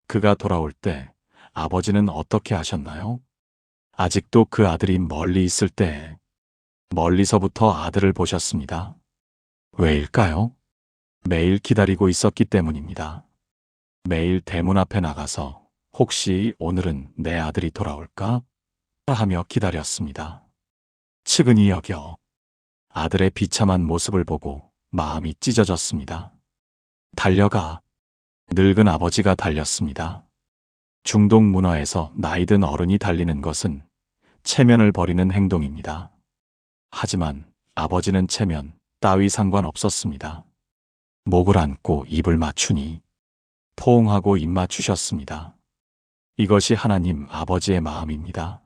Speaker 1: 그가 돌아올 때 아버지는 어떻게 하셨나요? 아직도 그 아들이 멀리 있을 때 멀리서부터 아들을 보셨습니다. 왜일까요? 매일 기다리고 있었기 때문입니다. 매일 대문 앞에 나가서 혹시 오늘은 내 아들이 돌아올까? 하며 기다렸습니다. 측은히 여겨 아들의 비참한 모습을 보고 마음이 찢어졌습니다. 달려가. 늙은 아버지가 달렸습니다. 중동 문화에서 나이든 어른이 달리는 것은 체면을 버리는 행동입니다. 하지만 아버지는 체면 따위 상관없었습니다. 목을 안고 입을 맞추니 포옹하고 입 맞추셨습니다. 이것이 하나님 아버지의 마음입니다.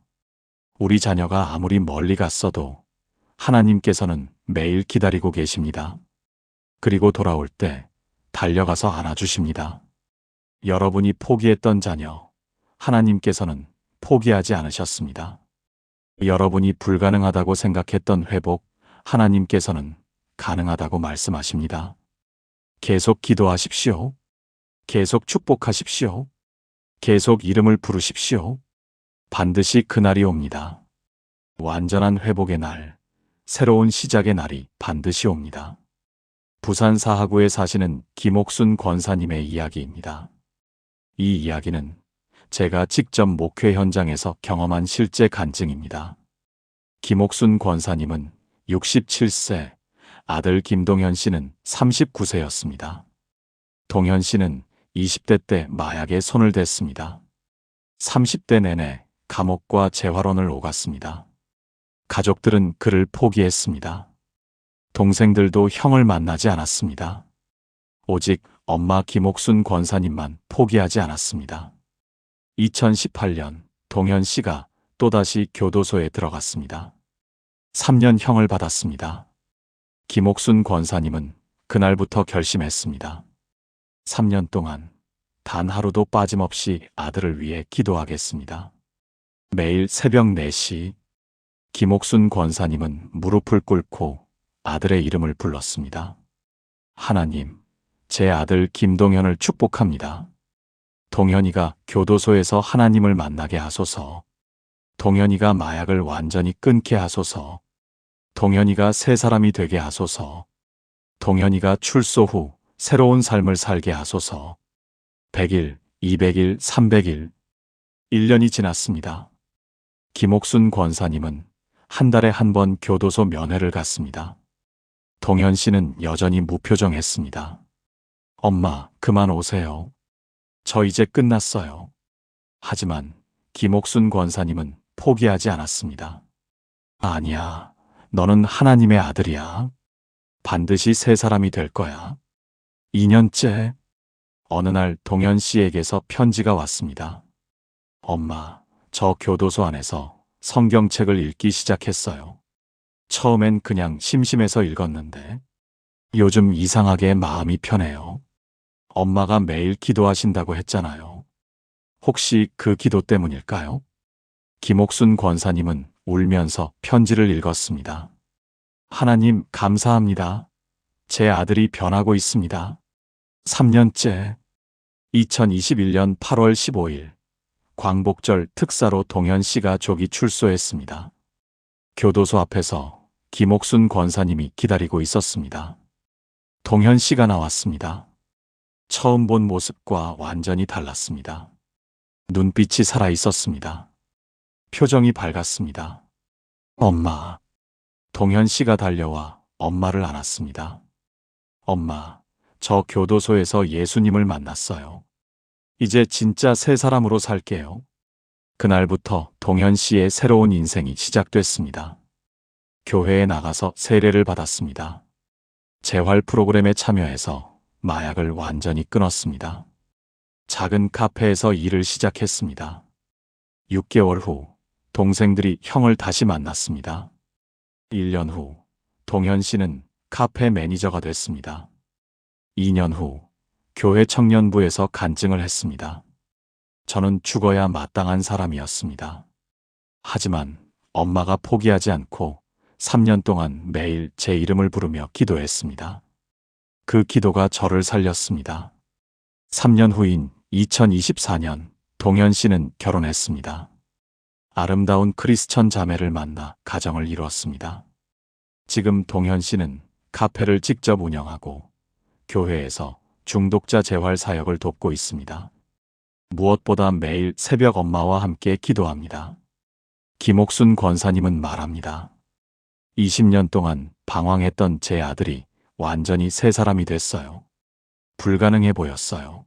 Speaker 1: 우리 자녀가 아무리 멀리 갔어도 하나님께서는 매일 기다리고 계십니다. 그리고 돌아올 때 달려가서 안아주십니다. 여러분이 포기했던 자녀, 하나님께서는 포기하지 않으셨습니다. 여러분이 불가능하다고 생각했던 회복, 하나님께서는 가능하다고 말씀하십니다. 계속 기도하십시오. 계속 축복하십시오. 계속 이름을 부르십시오. 반드시 그날이 옵니다. 완전한 회복의 날, 새로운 시작의 날이 반드시 옵니다. 부산 사하구에 사시는 김옥순 권사님의 이야기입니다. 이 이야기는 제가 직접 목회 현장에서 경험한 실제 간증입니다. 김옥순 권사님은 67세, 아들 김동현 씨는 39세였습니다. 동현 씨는 20대 때 마약에 손을 댔습니다. 30대 내내 감옥과 재활원을 오갔습니다. 가족들은 그를 포기했습니다. 동생들도 형을 만나지 않았습니다. 오직 엄마 김옥순 권사님만 포기하지 않았습니다. 2018년 동현 씨가 또다시 교도소에 들어갔습니다. 3년 형을 받았습니다. 김옥순 권사님은 그날부터 결심했습니다. 3년 동안 단 하루도 빠짐없이 아들을 위해 기도하겠습니다. 매일 새벽 4시 김옥순 권사님은 무릎을 꿇고 아들의 이름을 불렀습니다. 하나님, 제 아들 김동현을 축복합니다. 동현이가 교도소에서 하나님을 만나게 하소서. 동현이가 마약을 완전히 끊게 하소서. 동현이가 새 사람이 되게 하소서. 동현이가 출소 후 새로운 삶을 살게 하소서. 100일, 200일, 300일, 1년이 지났습니다. 김옥순 권사님은 한 달에 한 번 교도소 면회를 갔습니다. 동현 씨는 여전히 무표정했습니다. 엄마, 그만 오세요. 저 이제 끝났어요. 하지만 김옥순 권사님은 포기하지 않았습니다. 아니야, 너는 하나님의 아들이야. 반드시 새 사람이 될 거야. 2년째, 어느 날 동현 씨에게서 편지가 왔습니다. 엄마, 저 교도소 안에서 성경책을 읽기 시작했어요. 처음엔 그냥 심심해서 읽었는데 요즘 이상하게 마음이 편해요. 엄마가 매일 기도하신다고 했잖아요. 혹시 그 기도 때문일까요? 김옥순 권사님은 울면서 편지를 읽었습니다. 하나님, 감사합니다. 제 아들이 변하고 있습니다. 3년째. 2021년 8월 15일 광복절 특사로 동현 씨가 조기 출소했습니다. 교도소 앞에서 김옥순 권사님이 기다리고 있었습니다. 동현 씨가 나왔습니다. 처음 본 모습과 완전히 달랐습니다. 눈빛이 살아 있었습니다. 표정이 밝았습니다. 엄마. 동현 씨가 달려와 엄마를 안았습니다. 엄마, 저 교도소에서 예수님을 만났어요. 이제 진짜 새 사람으로 살게요. 그날부터 동현 씨의 새로운 인생이 시작됐습니다. 교회에 나가서 세례를 받았습니다. 재활 프로그램에 참여해서 마약을 완전히 끊었습니다. 작은 카페에서 일을 시작했습니다. 6개월 후 동생들이 형을 다시 만났습니다. 1년 후 동현 씨는 카페 매니저가 됐습니다. 2년 후 교회 청년부에서 간증을 했습니다. 저는 죽어야 마땅한 사람이었습니다. 하지만 엄마가 포기하지 않고 3년 동안 매일 제 이름을 부르며 기도했습니다. 그 기도가 저를 살렸습니다. 3년 후인 2024년 동현 씨는 결혼했습니다. 아름다운 크리스천 자매를 만나 가정을 이루었습니다. 지금 동현 씨는 카페를 직접 운영하고 교회에서 중독자 재활 사역을 돕고 있습니다. 무엇보다 매일 새벽 엄마와 함께 기도합니다. 김옥순 권사님은 말합니다. 20년 동안 방황했던 제 아들이 완전히 새 사람이 됐어요. 불가능해 보였어요.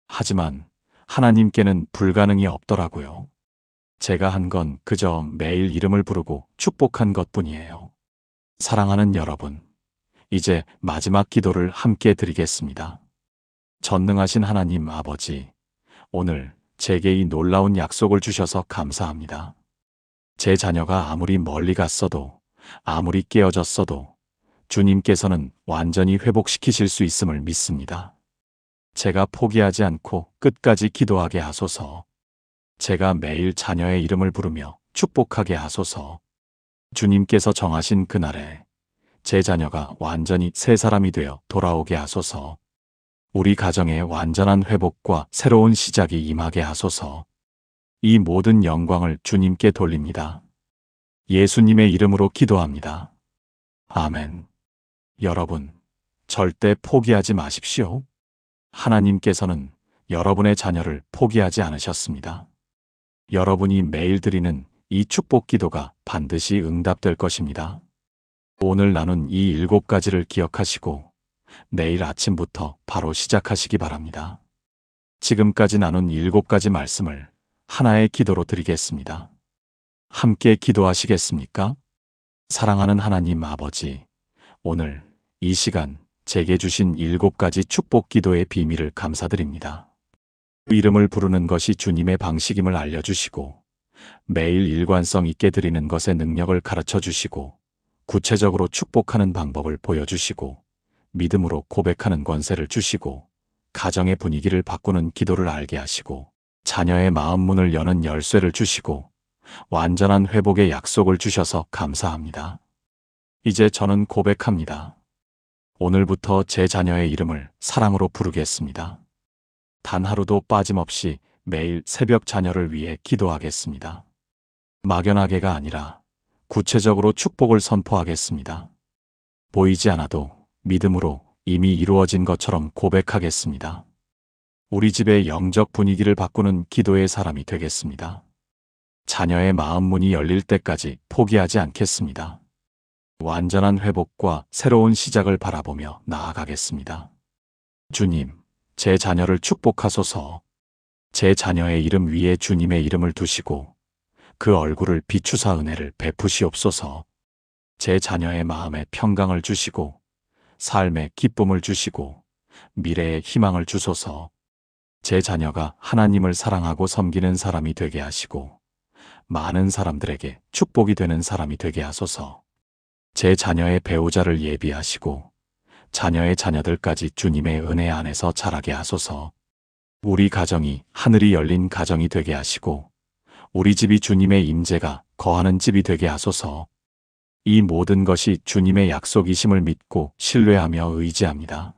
Speaker 1: 하지만 하나님께는 불가능이 없더라고요. 제가 한 건 그저 매일 이름을 부르고 축복한 것뿐이에요. 사랑하는 여러분, 이제 마지막 기도를 함께 드리겠습니다. 전능하신 하나님 아버지, 오늘 제게 이 놀라운 약속을 주셔서 감사합니다. 제 자녀가 아무리 멀리 갔어도, 아무리 깨어졌어도 주님께서는 완전히 회복시키실 수 있음을 믿습니다. 제가 포기하지 않고 끝까지 기도하게 하소서. 제가 매일 자녀의 이름을 부르며 축복하게 하소서. 주님께서 정하신 그날에 제 자녀가 완전히 새 사람이 되어 돌아오게 하소서. 우리 가정의 완전한 회복과 새로운 시작이 임하게 하소서. 이 모든 영광을 주님께 돌립니다. 예수님의 이름으로 기도합니다. 아멘. 여러분, 절대 포기하지 마십시오. 하나님께서는 여러분의 자녀를 포기하지 않으셨습니다. 여러분이 매일 드리는 이 축복 기도가 반드시 응답될 것입니다. 오늘 나눈 이 7가지를 기억하시고 내일 아침부터 바로 시작하시기 바랍니다. 지금까지 나눈 7가지 말씀을 하나의 기도로 드리겠습니다. 함께 기도하시겠습니까? 사랑하는 하나님 아버지, 오늘 이 시간 제게 주신 7가지 축복 기도의 비밀을 감사드립니다. 이름을 부르는 것이 주님의 방식임을 알려주시고 매일 일관성 있게 드리는 것의 능력을 가르쳐 주시고 구체적으로 축복하는 방법을 보여주시고 믿음으로 고백하는 권세를 주시고 가정의 분위기를 바꾸는 기도를 알게 하시고 자녀의 마음 문을 여는 열쇠를 주시고 완전한 회복의 약속을 주셔서 감사합니다. 이제 저는 고백합니다. 오늘부터 제 자녀의 이름을 사랑으로 부르겠습니다. 단 하루도 빠짐없이 매일 새벽 자녀를 위해 기도하겠습니다. 막연하게가 아니라 구체적으로 축복을 선포하겠습니다. 보이지 않아도 믿음으로 이미 이루어진 것처럼 고백하겠습니다. 우리 집의 영적 분위기를 바꾸는 기도의 사람이 되겠습니다. 자녀의 마음 문이 열릴 때까지 포기하지 않겠습니다. 완전한 회복과 새로운 시작을 바라보며 나아가겠습니다. 주님, 제 자녀를 축복하소서. 제 자녀의 이름 위에 주님의 이름을 두시고 그 얼굴을 비추사 은혜를 베푸시옵소서. 제 자녀의 마음에 평강을 주시고 삶에 기쁨을 주시고 미래에 희망을 주소서. 제 자녀가 하나님을 사랑하고 섬기는 사람이 되게 하시고 많은 사람들에게 축복이 되는 사람이 되게 하소서. 제 자녀의 배우자를 예비하시고 자녀의 자녀들까지 주님의 은혜 안에서 자라게 하소서. 우리 가정이 하늘이 열린 가정이 되게 하시고 우리 집이 주님의 임재가 거하는 집이 되게 하소서. 이 모든 것이 주님의 약속이심을 믿고 신뢰하며 의지합니다.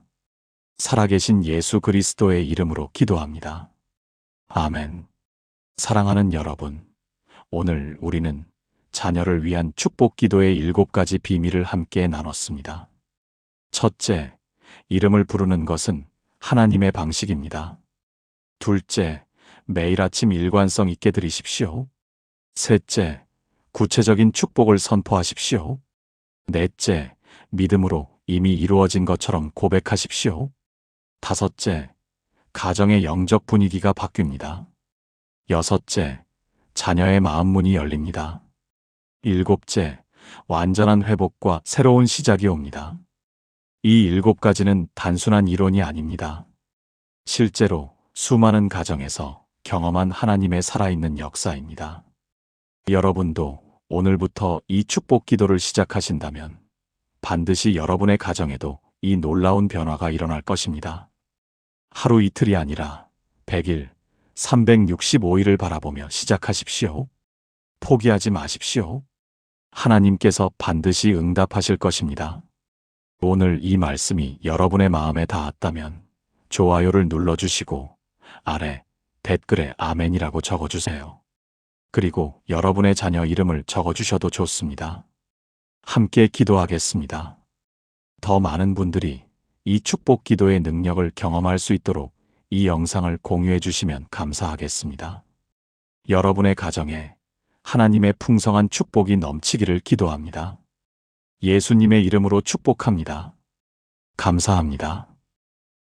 Speaker 1: 살아계신 예수 그리스도의 이름으로 기도합니다. 아멘. 사랑하는 여러분, 오늘 우리는 자녀를 위한 축복 기도의 7가지 비밀을 함께 나눴습니다. 첫째, 이름을 부르는 것은 하나님의 방식입니다. 둘째, 매일 아침 일관성 있게 드리십시오. 셋째, 구체적인 축복을 선포하십시오. 넷째, 믿음으로 이미 이루어진 것처럼 고백하십시오. 다섯째, 가정의 영적 분위기가 바뀝니다. 여섯째, 자녀의 마음 문이 열립니다. 일곱째, 완전한 회복과 새로운 시작이 옵니다. 이 7가지는 단순한 이론이 아닙니다. 실제로 수많은 가정에서 경험한 하나님의 살아있는 역사입니다. 여러분도 오늘부터 이 축복 기도를 시작하신다면 반드시 여러분의 가정에도 이 놀라운 변화가 일어날 것입니다. 하루 이틀이 아니라 100일, 365일을 바라보며 시작하십시오. 포기하지 마십시오. 하나님께서 반드시 응답하실 것입니다. 오늘 이 말씀이 여러분의 마음에 닿았다면 좋아요를 눌러주시고 아래 댓글에 아멘이라고 적어주세요. 그리고 여러분의 자녀 이름을 적어주셔도 좋습니다. 함께 기도하겠습니다. 더 많은 분들이 이 축복 기도의 능력을 경험할 수 있도록 이 영상을 공유해 주시면 감사하겠습니다. 여러분의 가정에 하나님의 풍성한 축복이 넘치기를 기도합니다. 예수님의 이름으로 축복합니다. 감사합니다.